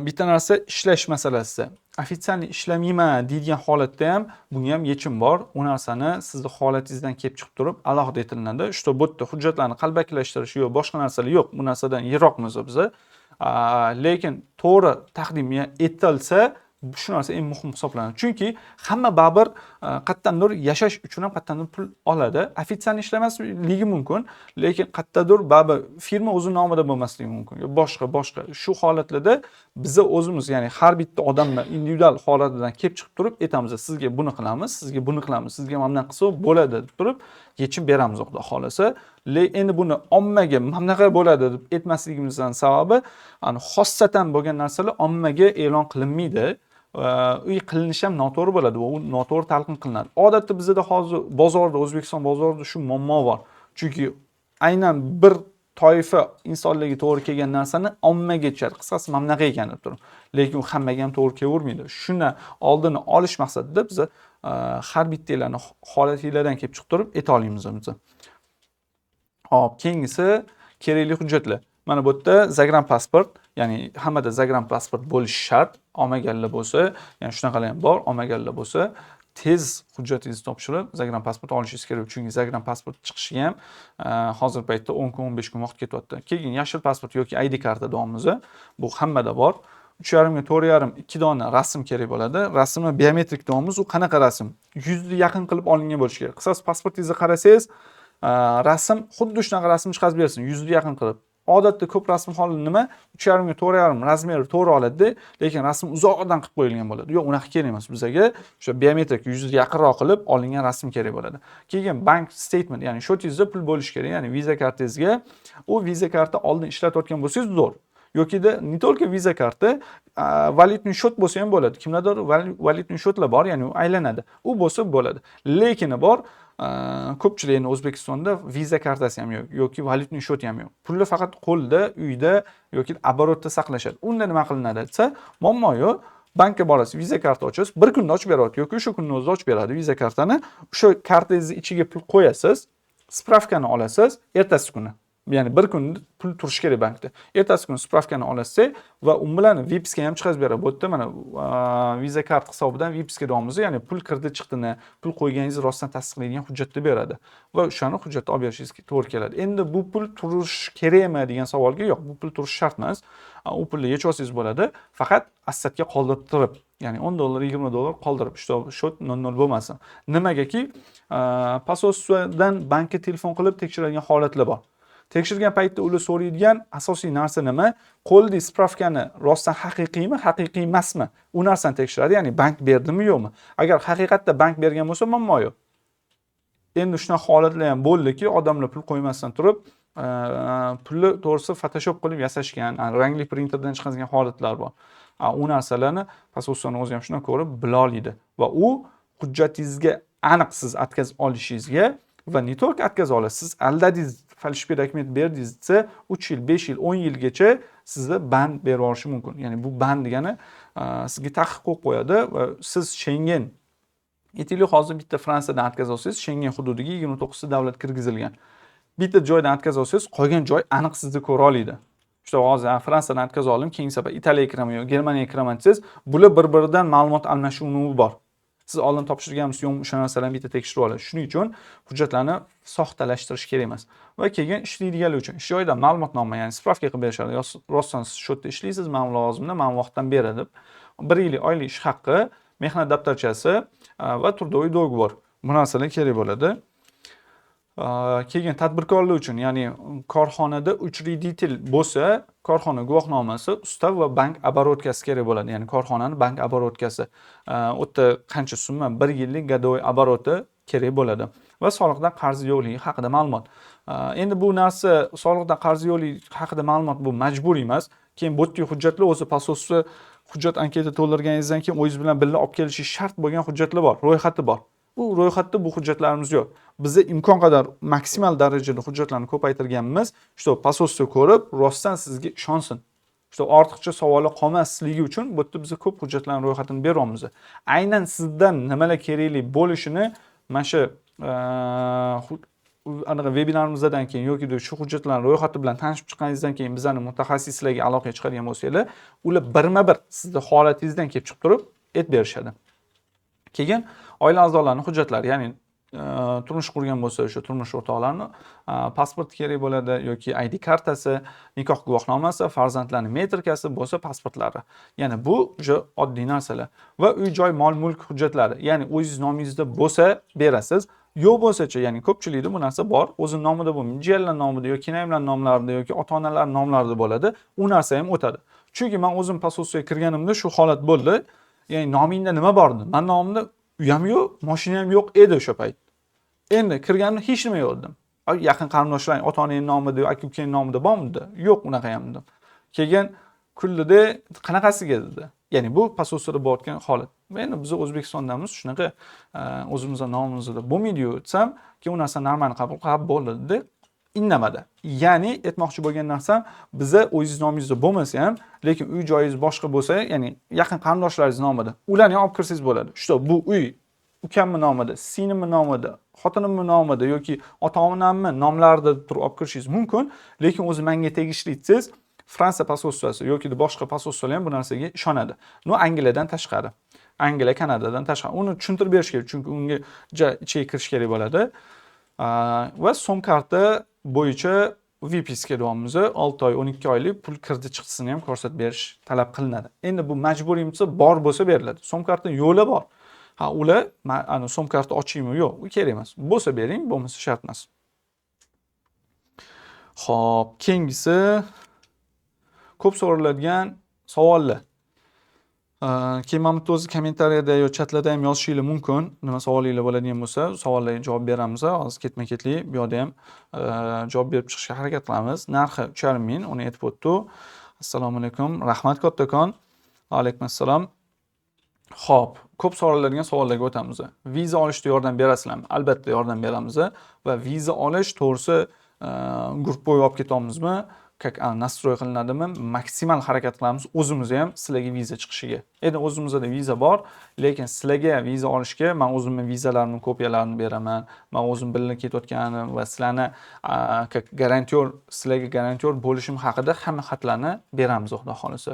[SPEAKER 1] bitta narsa ishlash masalasi. Ofitsialniy ishlamayman deydigan holatda ham bunga ham yechim bor. U narsani sizni holatingizdan kelib chiqib turib alohida aytilinadi. Shu bu yerda hujjatlarni qalbakilashtirish yo'q, boshqa narsalar yo'q. Bu narsadan yiroqmiz biz. Lekin to'g'ri taqdim etilsa, shu narsa eng muhim hisoblanadi. Chunki hamma baribir qayerdandir yashash uchun ham qayerdandir pul oladi. Ofitsialniy ishlamasligi mumkin, lekin qayerdadir baribir firma o'zi nomida bo'lmasligi mumkin. Boshqa shu holatlarda biz o'zimiz, ya'ni har bitta odamlar individual holatidan kelib chiqib turib aytamiz, sizga buni qilamiz, sizga buni qilamiz, sizga mana bunaqa qilsa bo'ladi deb turib yechim beramiz xudo xolasa. Endi buni ommaga mana bunaqa bo'ladi deb aytmasligimizdan sababi, xossatan bo'lgan narsalar ommaga e'lon qilinmaydi. Uy qilinishi ham noto'g'ri bo'ladi va u noto'g'ri talqin qilinadi. Odatda bizda hozir bozorda, O'zbekiston bozorida shu muammo bor. Chunki aynan bir toifa insonlarga to'g'ri kelgan narsani ommaga yetishadi. Qisqasi mana bunaqa ekan deb turib. Lekin u hammaga ham to'g'ri kelavermaydi. Shuni oldini olish maqsadida biz har bittalarni holatinglardan kelib chiqib turib aytolamiz biz. Hop, keyingisi kerakli hujjatlar. Mana bu yerda zagranipasport, ya'ni hammada zagranipasport bo'lishi shart. Olmaganlar bo'lsa, ya'ni shunaqalar ham bor, olmaganlar bo'lsa, tez hujjatingizni topshirib, zagranipasport olishingiz kerak. Chunki zagranipasport chiqishiga ham hozir paytda 10 kun, 15 kun vaqt ketyapti. Keyin yashil pasport yoki ID karta deymiz. Bu hammada bor. 3,5 ga 4,5 2 dona rasm kerak bo'ladi. Rasmni biometrik deymiz. U qanaqa rasm? Yuzni yaqin qilib olingan bo'lishi kerak. Qisqasi pasportingizni qarasangiz, rasm xuddi shunaqa rasm chiqarib bersin, yuzni yaqin qilib. Odatda ko'p rasm holi nima? 3,5 ga 4,5 razmeri to'g'ri oladi, lekin rasm uzoqdan qilib qo'yilgan bo'ladi. Yo'q, unaqa kerak emas. Bizga o'sha biometrik yuzni yaqinroq qilib olingan rasm kerak bo'ladi. Keyin bank statement, ya'ni shotingizda pul bo'lishi kerak, ya'ni viza kartangizga u viza karta oldin ishlatayotgan bo'lsangiz zo'r. Yokida не только viza karta, valyutni shot bo'lsa ham bo'ladi. Kimlardir valyutni shotlar bor, ya'ni u aylanadi. U bo'lsa bo'ladi. Lekin bor, ko'pchilikning O'zbekistonda viza kartasi ham yo'q yoki valyutni shoti ham yo'q. Pulni faqat qo'lda, uyda yoki оборотda saqlashadi. Unda nima qilinadi desa, muammo yo'q. Bankka borasiz, viza karta ochasiz, bir kunda ochib beradi yoki o'sha kunning o'zida ochib beradi viza kartani. O'sha kartangizni ichiga pul qo'yasiz, spravkani olasiz, ertasi kuni. Ya'ni bir kun pul turishi kerak bankda. Ertasi kuni spravkani olasiz va u bilan Vipsga ham chiqarib beradi. Bu yerda mana viza kart hisobidan Vipsga deymiz, ya'ni pul kirdi chiqdini, pul qo'yganingizni rostdan tasdiqlaydigan hujjatni beradi va o'shani hujjatni olib berishingiz to'g'ri keladi. Endi bu pul turish kerakmi degan savolga yo'q, bu pul turish shart emas. U pulni yechib olsangiz bo'ladi, faqat assetga qoldirib turib, ya'ni $10, $20 qoldirib, shot 00 bo'lmasin. Nimagaki, posostvodan bankka telefon qilib tekshiradigan holatlar bor. Tekshirgan paytda ular so'raydigan asosiy narsa nima? Qo'ldagi spravkani rostdan haqiqiymi, haqiqiy emasmi? U narsani tekshiradi, ya'ni bank berdimi, yo'qmi? Agar haqiqatda bank bergan bo'lsa, muammo yo'q. Endi shunaqa holatlar ham bo'ldiki, odamlar pul qo'ymasdan turib, pulni to'g'risi Photoshop qilib yasashgan, rangli printerdan chiqadigan holatlar bor. U narsalarni posostvoning o'zi ham shuni ko'rib bila oladi va u hujjatingizga aniq siz atkazib olishingizga va не только atkazib olasiz, siz aldadingiz, falishli dokument berdingiz desa 3 yil, 5 yil, 10 yilgacha sizni band berib yuborishi mumkin. Ya'ni bu band degani sizga taqiq qo'yib qo'yadi va siz Schengen, aytaylik hozir bitta Fransiyadan atkazib olsangiz, Schengen hududiga 29 ta davlat kirgizilgan. Bitta joydan atkazib olsangiz, qolgan joy aniq sizni ko'ra oladi. Işte hozir Fransiyadan atkazib oldim, keyin safar Italiyaga kiraman yoki Germaniyaga kiraman desangiz, bular bir-biridan ma'lumot almashinuvi bor. Siz oldin topshirganmisiz yo'qmi, o'sha narsalarni bitta tekshirib olasiz. Shuning uchun hujjatlarni soxtalashtirish kerak emas. Va keyin ishlaydiganlar uchun ish joyida ma'lumotnoma, ya'ni spravka qilib berishadi. Rostdan siz shu yerda ishlaysiz, mana lozimda, mana vaqtdan beri deb 1 yillik oylik ish haqqi, mehnat daftarchasi va turdoviy dogovor. Bu narsalar kerak bo'ladi. Keyin tadbirkorlar uchun, ya'ni korxonada uchredитель bo'lsa, korxona guvohnomasi, ustav va bank обороткasi kerak bo'ladi. Ya'ni korxonaning bank обороткasi. U yerda qancha summa 1 yillik gadoviy обороты kerak bo'ladi va soliqdan qarz yo'qligi haqida ma'lumot. Endi bu narsa soliqdan qarz yo'qligi haqida ma'lumot bu majburiy emas. Keyin bu yerda hujjatlar o'zi posostva hujjat anketa to'ldirganingizdan keyin o'zingiz bilan birga olib kelishi shart bo'lgan hujjatlar bor, ro'yxati bor. Bu ro'yxatda bu hujjatlarimiz yo'q. Bizda imkon qadar maksimal darajada hujjatlarni ko'paytirganmiz. Shu posostva ko'rib, rostdan sizga ishonsin. Shu ortiqcha savollar qolmasligi uchun bu yerda biz ko'p hujjatlarning ro'yxatini beryapmiz. Aynan sizdan nimalar kerakli bo'lishini mana shu anaqa webinarimizdan keyin yoki shu hujjatlarning ro'yxati bilan tanishib chiqqaningizdan keyin bizning mutaxassislarga aloqa chiqargan bo'lsanglar, ular birma-bir sizning holatingizdan kelib chiqib turib aytib berishadi. Keyin oila a'zolarining hujjatlari, ya'ni turmush qurgan bo'lsa, o'sha turmush o'rtoqlarining pasporti kerak bo'ladi yoki ID kartasi, nikoh guvohnomasi, farzandlarning metrikasi bo'lsa pasportlari. Ya'ni bu juda oddiy narsalar. Va uy-joy, mol-mulk hujjatlari, ya'ni o'zingiz nomingizda bo'lsa berasiz. Yo'q bo'lsa-chi, ya'ni ko'pchilikda bu narsa bor, o'zi nomida bo'lmaydi, jiyanlar nomida yoki kinayimlar nomlarida yoki ota-onalar nomlarida bo'ladi, u narsa ham o'tadi. Chunki men o'zim posostvaga kirganimda shu holat bo'ldi. Ya'ni nomingda nima bor edi? Men nomimda uyam yo'q, mashina ham yo'q edi o'sha payt. Endi kirganimda hech nima yo'q edim. Yaqin qarindoshlaring, ota-onaning nomida yoki aka-ukaning nomida bormi? Yo'q, unaqa ham edim. Keyin kullida qanaqasiga dedi. Ya'ni bu posostvada bo'layotgan holat. Endi biz O'zbekistondamiz, shunaqa o'zimizning nomimizda bo'lmaydi-yu desam, keyin u narsa normani qabul qilib bo'ldi. indamadi. Ya'ni aytmoqchi bo'lgan narsam, biza o'zingiz nomingizda bo'lmasa ham, lekin uy joyingiz boshqa bo'lsa, ya'ni yaqin qarindoshlaringiz nomida, ularni ham olib kirsangiz bo'ladi. Shu bu uy ukamni nomida, singlimni nomida, xotinimni nomida yoki ota-onamni nomlarida turib olib kirishingiz mumkin, lekin o'zi menga tegishli desangiz, Fransiya posolstvasi yoki boshqa posolstvolar ham bu narsaga ishonadi. Angliyadan tashqari. Angliya, Kanadadan tashqari. Uni tushuntirib berish kerak, chunki unga ichiga kirish kerak bo'ladi. Va so'm karta bo'yicha vipiska deyapmiz. 6 oy, 12 oylik pul kirdi chiqtisini ham ko'rsatib berish talab qilinadi. Endi bu majburiymi bor bo'lsa beriladi. So'm kartaning yo'li bor. Ular ana so'm karta ochaymi yo'q, u kerak emas. Bo'lsa bering, bo'lmasa shart emas. Xo'p, keyingisi ko'p so'raladigan savollar. Keyin mana bu o'zi kommentariyada yo chatlarda ham yozishingiz mumkin. Nima savolinglar bo'ladigan bo'lsa, savollarga javob beramiz. Hozir ketma-ketlik bu yerda ham javob berib chiqishga harakat qilamiz. Narxi 3,5 ming, uni aytib o'tdi. Assalomu alaykum. Rahmat kattakon. Alaykum assalom. Xo'p, ko'p so'raladigan savollarga o'tamiz. Viza olishda yordam berasizlarmi? Albatta yordam beramiz va viza olish to'g'risi guruhga olib ketamizmi? Nastroy qilinadimi? Maksimal harakat qilamiz o'zimiz ham sizlarga viza chiqishiga. Endi o'zimizda viza bor, lekin sizlarga viza olishga men o'zimning vizalarimning kopiyalarini beraman. Men o'zim bilan ketayotganim va sizlarni sizlarga garantiyor bo'lishim haqida hamma xatlarni beramiz, xudo xolisa.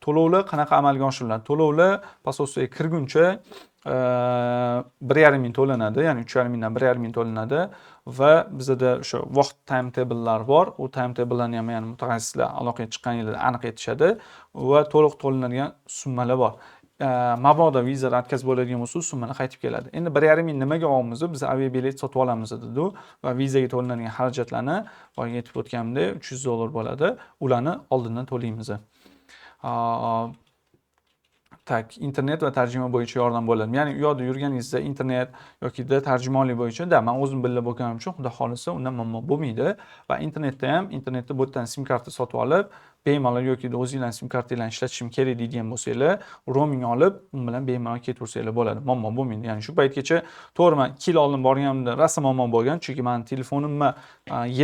[SPEAKER 1] To'lovlar qanaqa amalga oshiriladi? To'lovlar posolstvoga kirguncha 1,5 ming to'lanadi, ya'ni 3,5 mingdan 1,5 ming to'lanadi va bizda o'sha vaqt timetable'lar bor. U timetable'larni ham ya'ni mutaxassislar aloqaga chiqqaningizda aniq aytishadi va to'liq to'lanadigan summalar bor. Mabodo viza atkaz bo'ladigan bo'lsa, summalar qaytib keladi. Endi 1,5 ming nimaga olamiz? Biz aviabilet sotib olamiz dedi va vizaga to'lanadigan xarajatlarni boyaga aytib o'tganimdek $300 bo'ladi. Ularni oldindan to'laymiz. Internet va tarjima bo'yicha yordam bo'ladi. Ya'ni u yoqda yurganingizda internet yoki tarjimonlik bo'yicha men o'zim birga bo'lganim uchun xudo xolisa undan muammo bo'lmaydi va internetda bu yerdan sim karta sotib olib, bemalol yoki o'zingizning sim kartangizni ishlatishim kerak deydigan bo'lsangiz, roaming olib, u bilan bemalol ketaversangiz bo'ladi. Muammo bo'lmaydi. Ya'ni shu paytgacha to'g'ri men 2 yil oldin borganimda rosa muammo bo'lgan, chunki men telefonimni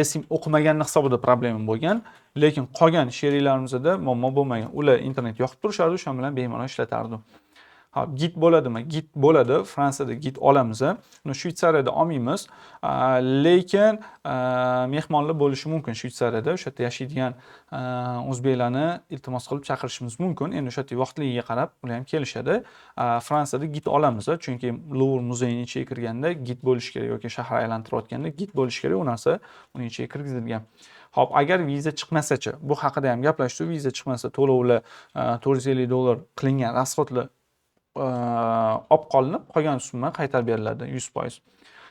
[SPEAKER 1] esim o'qimaganini hisobida problemim bo'lgan. Lekin qolgan sheriklarimizda muammo bo'lmagan. Ular internet yoqib turishardi, o'sha bilan bemalol ishlatardim. Git bo'ladimi? Git bo'ladi. Fransiyada git olamiz. Uni Shvetsariyada olmaymiz. Lekin mehmonlar bo'lishi mumkin Shvetsariyada. O'sha yerda yashaydigan o'zbeklarni iltimos qilib chaqirishimiz mumkin. Endi o'sha yerda vaqtligiga qarab ular ham kelishadi. Fransiyada git olamiz, chunki Louvre muzeyining ichiga kirganda git bo'lishi kerak yoki shahar aylantirayotganda git bo'lishi kerak. U narsa uning ichiga kirgizilgan. Hop, agar viza chiqmasa-chi, bu haqida ham gaplashdik. Viza chiqmasa to'lovlar $450 qilingan rasxodlar olib qolinib, qolgan summa qaytarib beriladi 100%.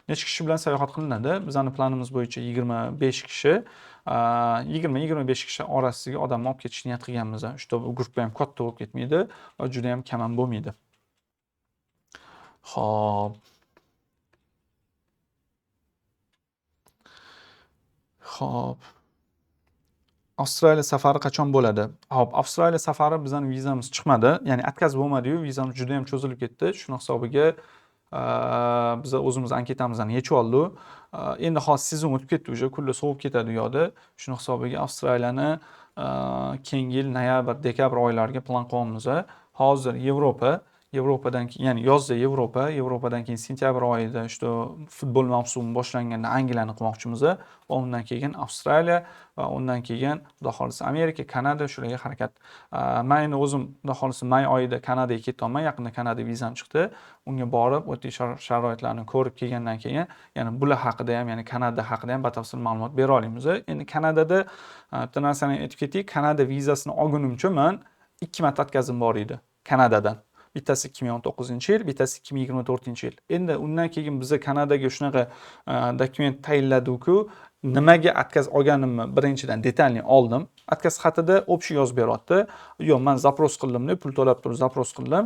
[SPEAKER 1] Necha kishi bilan sayohat qilinadi? Bizning planimiz bo'yicha 25 kishi, 20-25 kishi orasiga odamni olib ketishni niyat qilganmiz. Shu guruh ham katta bo'lib ketmaydi va juda ham kam ham bo'lmaydi. Xo'p. Avstraliya safari qachon bo'ladi? Hop, Avstraliya safari bizning vizamiz chiqmadi, ya'ni atkaz bo'lmadi-yu, vizamiz juda ham cho'zilib ketdi. Shuning hisobiga biz o'zimiz anketamizni yechib oldik. Endi hozir sezon o'tib ketdi, уже kunlar sovib ketadi u yoqda. Shuning hisobiga Avstraliyani keyingi yil noyabr, dekabr oylariga plan qilyapmiz. Hozir Yevropadan keyin, ya'ni yozda Yevropadan keyin sentyabr oyida futbol mavsumi boshlanganda Angliyani qilmoqchimiz va undan keyin Avstraliya va undan keyin xudo xolisa Amerika, Kanada shularga harakat. Men endi o'zim xudo xolisa may oyida Kanadaga ketyapman. Yaqinda Kanada vizam chiqdi. Unga borib, o'tgan sharoitlarni ko'rib kelgandan keyin, ya'ni bular haqida ham, ya'ni Kanada haqida ham batafsil ma'lumot bera olamiz. Endi Kanadada bitta narsani aytib ketdik. Kanada vizasini olgunimcha men 2 marta atkazim bor edi Kanadadan. Bittasi 2019-yil, bittasi 2024-yil. Endi undan keyin biz Kanadaga shunaqa dokument tayinladik-ku, nimaga atkaz olganimni birinchidan detalni oldim. Atkaz xatida общий yozib beryapti. Yo'q, men zapros qildim deb pul to'lab turib zapros qildim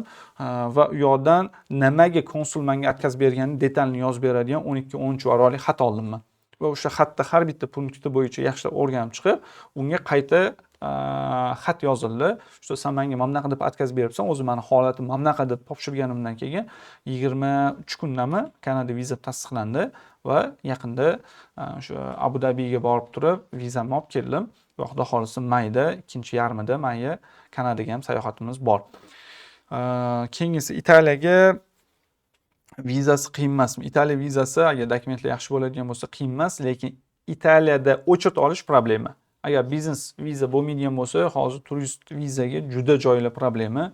[SPEAKER 1] va u yoqdan nimaga konsul menga atkaz berganini detalni yozib beradigan 12-13 varaqli xat oldim men. Va o'sha xatda har bitta punkti bo'yicha yaxshilab o'rganib chiqib, unga qayta xat yozildi. Sen menga mamnaqa deb atkaz beribsan, o'zi meni holatim mamnaqa deb topshirganimdan keyin 23 kundami Kanada viza tasdiqlandi va yaqinda o'sha Abu Dabiga borib turib vizamni olib keldim va xudo xohlasa mayda ikkinchi yarmida mayga Kanadaga ham sayohatimiz bor. Keyingisi Italiyaga vizasi qiyin emasmi? Italiya vizasi agar dokumentlar yaxshi bo'ladigan bo'lsa qiyin emas, lekin Italiyada o'chirib olish problema. Agar biznes viza bo'lmaydigan bo'lsa, hozir turist vizaga juda joyli problema.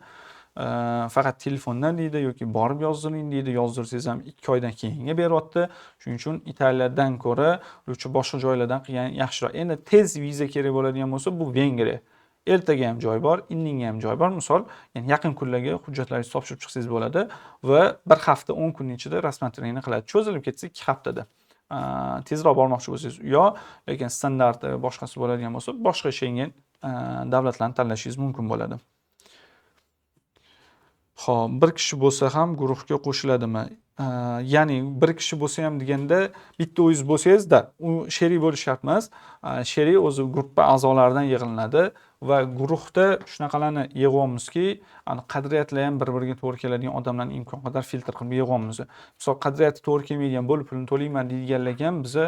[SPEAKER 1] Faqat telefondan deydi yoki borib yozdiring deydi. Yozdirsangiz ham 2 oydan keyinga beryapti. Shuning uchun Italiyadan ko'ra lutchi boshqa joylardan qilgan yaxshiroq. Endi tez viza kerak bo'ladigan bo'lsa, bu Vengriya. Ertaga ham joy bor, indinga ham joy bor. Misol, ya'ni yaqin kunlarga hujjatlaringizni topshirib chiqsangiz bo'ladi va 1 hafta 10 kun ichida rassmatringni qiladi. Cho'zilib ketsa 2 haftada. Tezroq bormoqchi bo'lsangiz lekin standart boshqasi bo'ladigan bo'lsa, boshqa Schengen davlatlarni tanlashingiz mumkin bo'ladi. Xo'p, bir kishi bo'lsa ham guruhga qo'shiladimi? Ya'ni bir kishi bo'lsa ham deganda bitta o'zingiz bo'lsangiz-da, u sherik bo'lish shart emas. Sherik o'zi guruh a'zolaridan yig'ilinadi va guruhda shunaqalarni yig'yapmizki, qadriyatlar ham bir-biriga to'g'ri keladigan odamlarni imkon qadar filtr qilib yig'yapmiz. Misol, qadriyati to'g'ri kelmaydigan bo'lib pulini to'layman deydiganlar ham bizni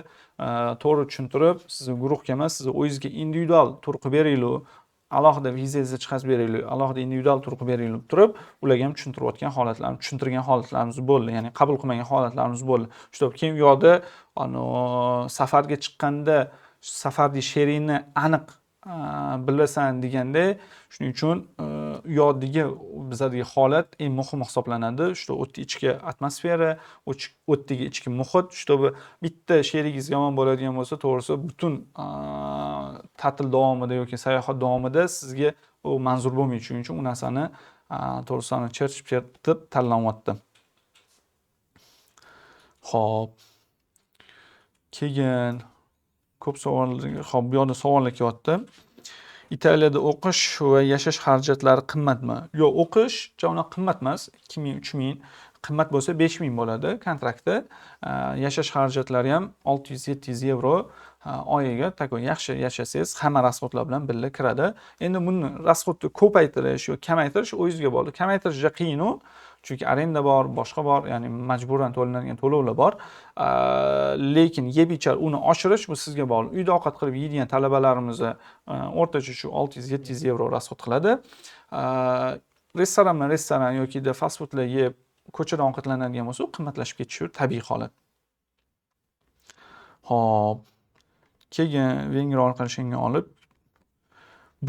[SPEAKER 1] to'g'ri tushuntirib, sizni guruhga emas, sizni o'zingizga individual tur qilib beringlar. Alohida vizangizni chiqarib beringlar, alohida individual tur qilib beringlar turib, ularga ham tushuntirayotgan holatlarimiz, tushuntirgan holatlarimiz bo'ldi, ya'ni qabul qilmagan holatlarimiz bo'ldi. Shu keyin u yoqda safarga chiqqanda safarning sherini aniq bilasan deganda, shuning uchun u yoqdagi bizadagi holat eng muhim hisoblanadi. Shu o'tni ichki atmosfera, o'tdagi ichki muhit, shu bitta sherigingiz yomon bo'ladigan bo'lsa, to'g'risi butun ta'til davomida yoki sayohat davomida sizga u manzur bo'lmaydi. Shuning uchun u narsani to'g'risini chertib tanlanyapti. Xo'p. Keyin ko'p savollar, xo'p, bu yoqda savollar kelyapti. Italiyada o'qish va yashash xarajatlari qimmatmi? Yo'q, o'qish javob qimmat emas. 2000, 3000, qimmat bo'lsa 5000 bo'ladi kontraktda. Yashash xarajatlari ham 600-700 yevro oyiga takoy yaxshi yashasangiz hamma rasxodlar bilan birga kiradi. Endi buni rasxodni ko'paytirish yoki kamaytirish o'zingizga bog'liq. Kamaytirish juda qiyin u. Chunki arenda bor, boshqa bor, ya'ni majburan to'lanadigan to'lovlar bor. Lekin yeb ichar uni oshirish bu sizga bog'liq. Uyda ovqat qilib yeydigan talabalarimiz o'rtacha shu 600-700 yevro rasxod qiladi. Restoran yoki fast foodlar yeb ko'chada ovqatlanadigan bo'lsa, qimmatlashib ketishi tabiiy holat. Xo'p. Keyin Vengriya orqali Schengen olib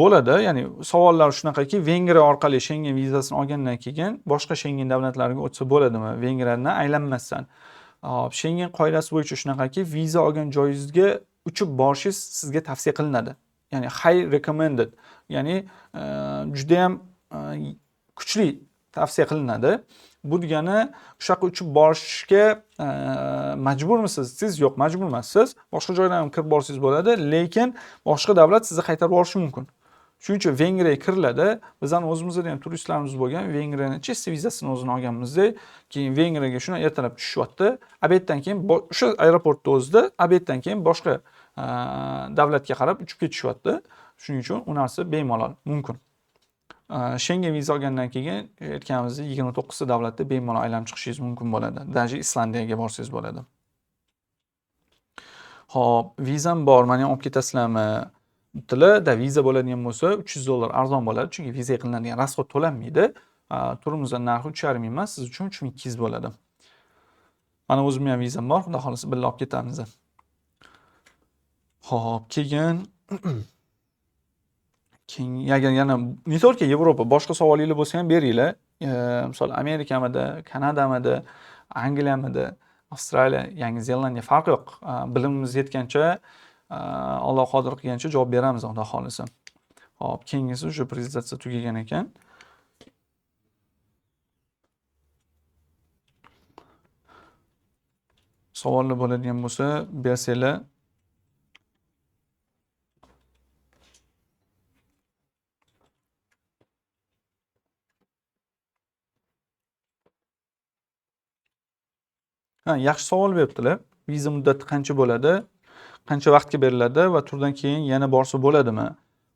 [SPEAKER 1] bo'ladi. Ya'ni savollar shunaqaki, Vengriya orqali Schengen vizasini olgandan keyin boshqa Schengen davlatlariga o'tsa bo'ladimi? Vengriyadan aylanmasdan. Schengen qoidasi bo'yicha shunaqaki, viza olgan joyingizga uchib borishingiz sizga tavsiya qilinadi. Ya'ni high recommended, ya'ni juda ham kuchli tavsiya qilinadi. Bu degani o'sha yoqqa uchib borishga majburmisiz? Siz yo'q, majbur emassiz. Boshqa joydan ham kirib borsangiz bo'ladi, lekin boshqa davlat sizni qaytarib yuborishi mumkin. Shuning uchun Vengriyaga kiriladi. Bizning o'zimizda ham turistlarimiz bo'lgan, Vengriyaning chesti vizasini o'zini olganmizda, keyin Vengriyaga shuni ertalab tushyapti. Obeddan keyin o'sha aeroportda o'zida obeddan keyin boshqa davlatga qarab uchib ketishyapti. Shuning uchun u narsa bemalol mumkin. Schengen viza olgandan keyin aytganimizdek 29 ta davlatda bemalol aylanib chiqishingiz mumkin bo'ladi. Даже Islandiyaga borsangiz bo'ladi. Xo'p, vizam bor, meni olib ketasizlarmi? Tilida viza bo'ladigan bo'lsa $300 arzon bo'ladi, chunki vizaga qilinadigan rasxod to'lanmaydi. Turimizning narxi 3,5 emas, siz uchun 3200 bo'ladi. Mana o'zimning ham vizam bor, xudo xolasa birga olib ketamiz. Xo'p, keyin yana ne только Yevropa, boshqa savolingiz bo'lsa ham beringlar. Misol Amerikamida, Kanadamida, Angliyamida, Avstraliya, Yangi Zelandiya farqi yo'q. Bilimimiz yetgancha, Alloh qodir qilgancha javob beramiz, xudo xolasa. Hop, keyingisi o'sha prezentatsiya tugagan ekan. Savollar bo'ladigan bo'lsa, bersanglar. Yaxshi savol beribdilar. Viza muddati qancha bo'ladi? Qancha vaqtga beriladi va turdan keyin yana borsa bo'ladimi?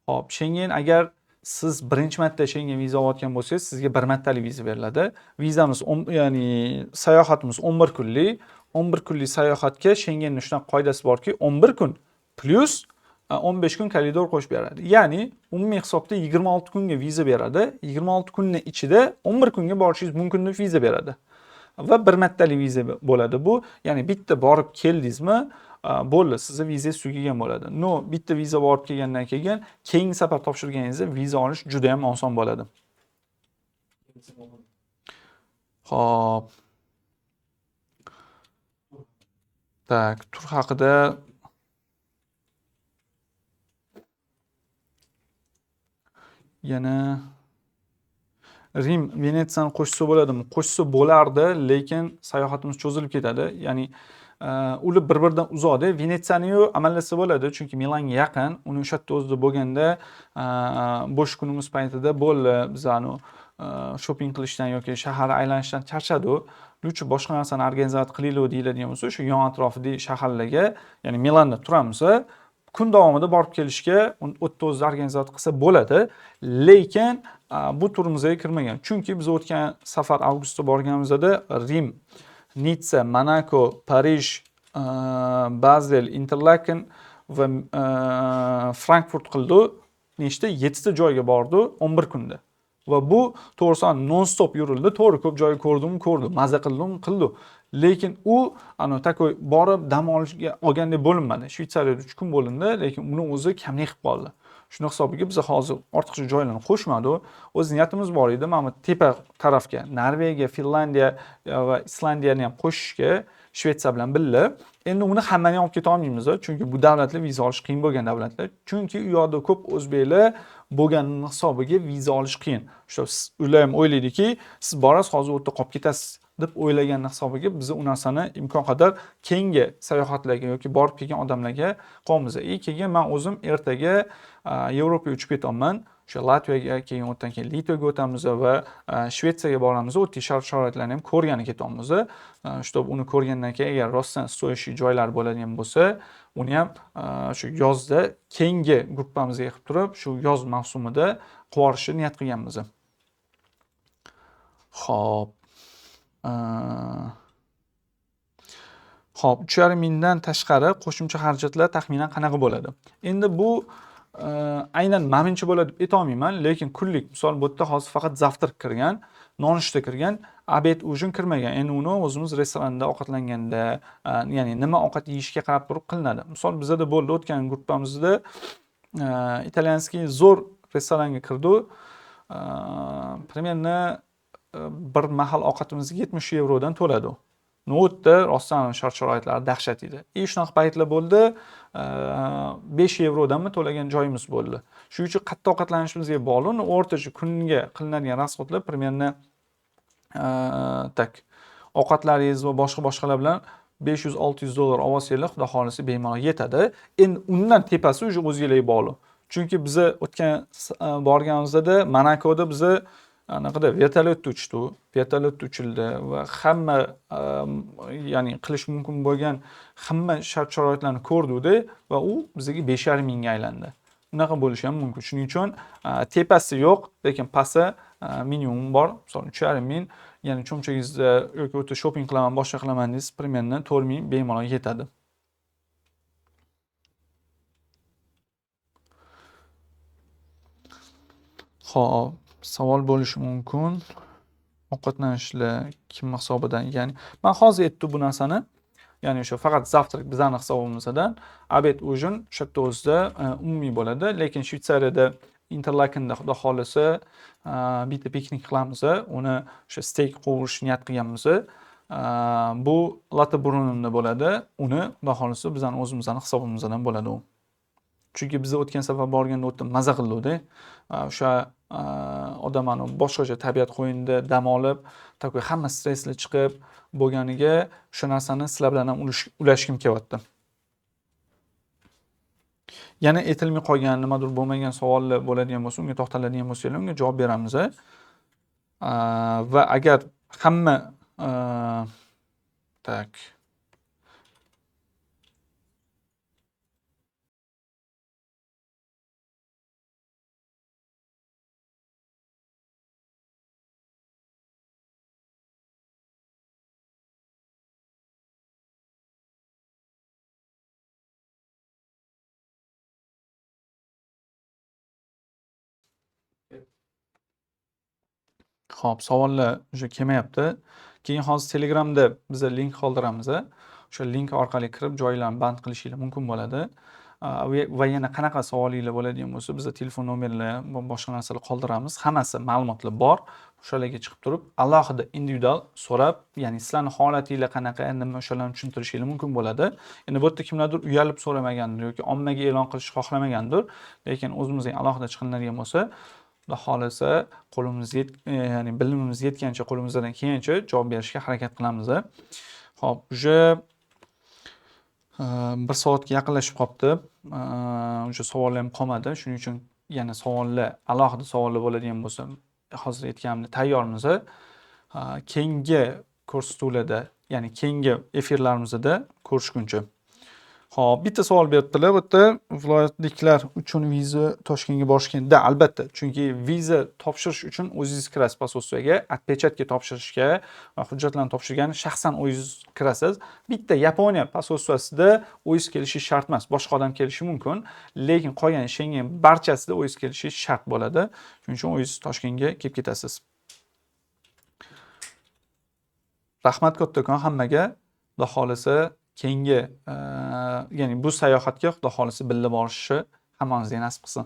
[SPEAKER 1] Hop, Schengen agar siz birinchi marta Schengen viza olayotgan bo'lsangiz, sizga bir martalik viza beriladi. Vizamiz, ya'ni sayohatimiz 11 kunlik. 11 kunlik sayohatga Schengenning shunaqa qoidasi borki, 11 kun plus 15 kun koridor qo'shib beradi. Ya'ni umumiy hisobda 26 kunga viza beradi. 26 kunning ichida 11 kunga borishingiz mumkin deb viza beradi. Va bir martalik viza bo'ladi bu. Ya'ni bitta borib keldingizmi, bo'ldi, sizning vizangiz tugagan bo'ladi. No, bitta viza borib kelgandan keyin keyingi safar topshirganingizda viza olish juda ham oson bo'ladi. Xo'p. Tak, tur haqida yana Rim Venetsiyani qo'shsa bo'ladimi? Qo'shsa bo'lardi, lekin sayohatimiz cho'zilib ketadi. Ya'ni ular bir-biridan uzoqda. Venetsiyani-yu amallasa bo'ladi, chunki Milanga yaqin. Uni o'sha yerda o'zida bo'lganda bo'sh kunimiz paytida bo'ldi, biz shopping qilishdan yoki shahar aylanishdan charchadi. Lutchi boshqa narsani organizatsiya qilaylik deyiladigan bo'lsa, o'sha yon atrofidagi shaharlarga, ya'ni Milanda turamiz, kun davomida borib kelishga o'tda o'zi organizatsiya qilsa bo'ladi, lekin bu turimizga kirmagan. Chunki biz o'tgan safar avgustda borganimizda Rim, Nitsa, Monaco, Parij, Basel, Interlaken va Frankfurt qildi. Nechta 7 ta joyga bordi 11 kunda. Va bu to'g'risan non-stop yurildi. To'g'ri, ko'p joy ko'rdim, maza qildi. Lekin u takoy borib dam olishga olgandek bo'linmadi. Shvetsariyada 3 kun bo'lindi, lekin uni o'zi kamlik qilib qoldi. Shuni hisobiga biz hozir ortiqcha joylarni qo'shmadi. O'z niyatimiz bor edi, mana bu tepa tarafga Norvegiya, Finlandiya va Islandiyani ham qo'shishga Shvetsiya bilan birga. Endi uni hammani olib keta olmaymiz, chunki bu davlatlar viza olish qiyin bo'lgan davlatlar. Chunki u yoqda ko'p o'zbeklar bo'lganini hisobiga viza olish qiyin. Ular ham o'ylaydiki, siz borasiz, hozir o'tda qolib ketasiz deb o'ylagan hisobiga biz u narsani imkon qadar keyingi sayohatlarga yoki borib kelgan odamlarga qo'yamiz. Keyin men o'zim ertaga Yevropaga uchib ketaman. O'sha Latviyaga, keyin o'tdan keyin Litvaga o'tamiz va Shvetsiyaga boramiz. O'tda shart-sharoitlarni ham ko'rgani ketamiz. Shu uni ko'rgandan keyin agar rostdan stoyishi joylar bo'ladigan bo'lsa, uni ham shu yozda keyingi gruppamizga qilib turib, shu yoz mavsumida qilishni niyat qilganmiz. Xo'p. Xo'p, 3,5 mingdan tashqari qo'shimcha xarajatlar taxminan qanaqa bo'ladi? Endi bu aynan ma'mincha bo'ladi deb aytolmayman, lekin kunlik, misol bu yerda hozir faqat zavtrak kirgan, nonushta kirgan, obed ujin kirmagan. Endi uni o'zimiz restoranda ovqatlanganda, ya'ni nima ovqat yeyishga qarab turib qilinadi. Misol bizda bo'ldi, o'tgan gruppamizda italyanskiy zo'r restoranga kirdi. Примерно bir mahal ovqatimizga 70 yevrodan to'ladi. Notda rostdan shart-sharoitlari dahshat edi. Shunaqa paytlar bo'ldi, 5 yevrodanmi to'lagan joyimiz bo'ldi. Shuning uchun qattiq ovqatlanishimizga bog'liq, o'rtacha kunga qilinadigan rasxodlar примерно tak ovqatlaringiz va boshqalar bilan 500-600 dollar olsanglar, xudo xolisi bemalol yetadi. Endi undan tepasi o'zingizlarga bog'liq. Chunki biz o'tgan borganimizda Monakoda biz anaqada vertolyotda uchdi, vertolyotda uchildi va hamma ya'ni qilish mumkin bo'lgan hamma shart-sharoitlarni ko'rdik va u bizga 5,5 mingga aylandi. Unaqa bo'lishi ham mumkin. Shuning uchun tepasi yo'q, lekin pasti minimum bor. Masalan, 3,5 ming, ya'ni cho'mchagingizda yoki o'ta shopping qilaman, boshqa qilaman desiz, примерно 4 ming bemalol yetadi. Xo'p, savol bo'lishi mumkin. Ovqatlanishlar kim hisobidan? Ya'ni men hozir aytdim bu narsani. Ya'ni o'sha faqat zavtrak bizning hisobimizdan, obed ujin o'sha yerda o'zida umumiy bo'ladi, lekin Shvetsariyada Interlakenda xudo xolisa bitta piknik qilamiz, uni o'sha steak qovush niyat qilganmiz. Bu Latabrununda bo'ladi. Uni xudo xolisa bizning o'zimizning hisobimizdan bo'ladi u. Chunki biz o'tgan safar borganda o'tda maza qildik. O'sha odam boshqacha tabiat qo'yinida dam olib, takoy hamma stressli chiqib bo'lganiga o'sha narsani sizlar bilan ham ulashgim kelyapti. Yana aytilmay qolgan nimadir bo'lmagan savollar bo'ladigan bo'lsa, unga to'xtaladigan bo'lsanglar, unga javob beramiz. Va agar hamma tak Xo'p, savollar уже kelmayapti. Keyin hozir Telegramda biz link qoldiramiz. O'sha link orqali kirib joylarni band qilishingiz mumkin bo'ladi. Va yana qanaqa savolinglar bo'ladigan bo'lsa, biz telefon nomerlar va boshqa narsalar qoldiramiz. Hammasi ma'lumotlar bor. O'shalarga chiqib turib, alohida individual so'rab, ya'ni sizlarning holatinglar qanaqa, nima o'shalarni tushuntirishingiz mumkin bo'ladi. Endi bu yerda kimlardir uyalib so'ramagandir yoki ommaga e'lon qilishni xohlamagandir, lekin o'zimizning alohida chiqindirilgan bo'lsa, Xudo xohlasa ya'ni bilimimiz yetgancha qo'limizdan kelgancha javob berishga harakat qilamiz. Xo'p, уже 1 soatga yaqinlashib qolibdi. Уже savollar ham qolmadi. Shuning uchun yana alohida savollar bo'ladigan bo'lsa, hozir aytganimdek tayyormiz. Keyingi ko'rsatuvlarda, ya'ni keyingi efirlarimizda ko'rishguncha. Xo'p, bitta savol beribdilar. Bu yerda viloyatliklar uchun viza Toshkentga borishganda albatta, chunki viza topshirish uchun o'zingiz kirasiz posostvoga, отпечатка topshirishga va hujjatlarni topshirgani shaxsan o'zingiz kirasiz. Bitta Yaponiya posostvosida o'zingiz kelishi shart emas, boshqa odam kelishi mumkin, lekin qolgan Schengen barchasida o'zingiz kelishi shart bo'ladi. Shuning uchun o'zingiz Toshkentga kelib ketasiz. Rahmat kattakon hammaga. Xudo xolisa keyingi, ya'ni bu sayohatga Xudo xolisa birga borishni hammamizga nasib qilsin.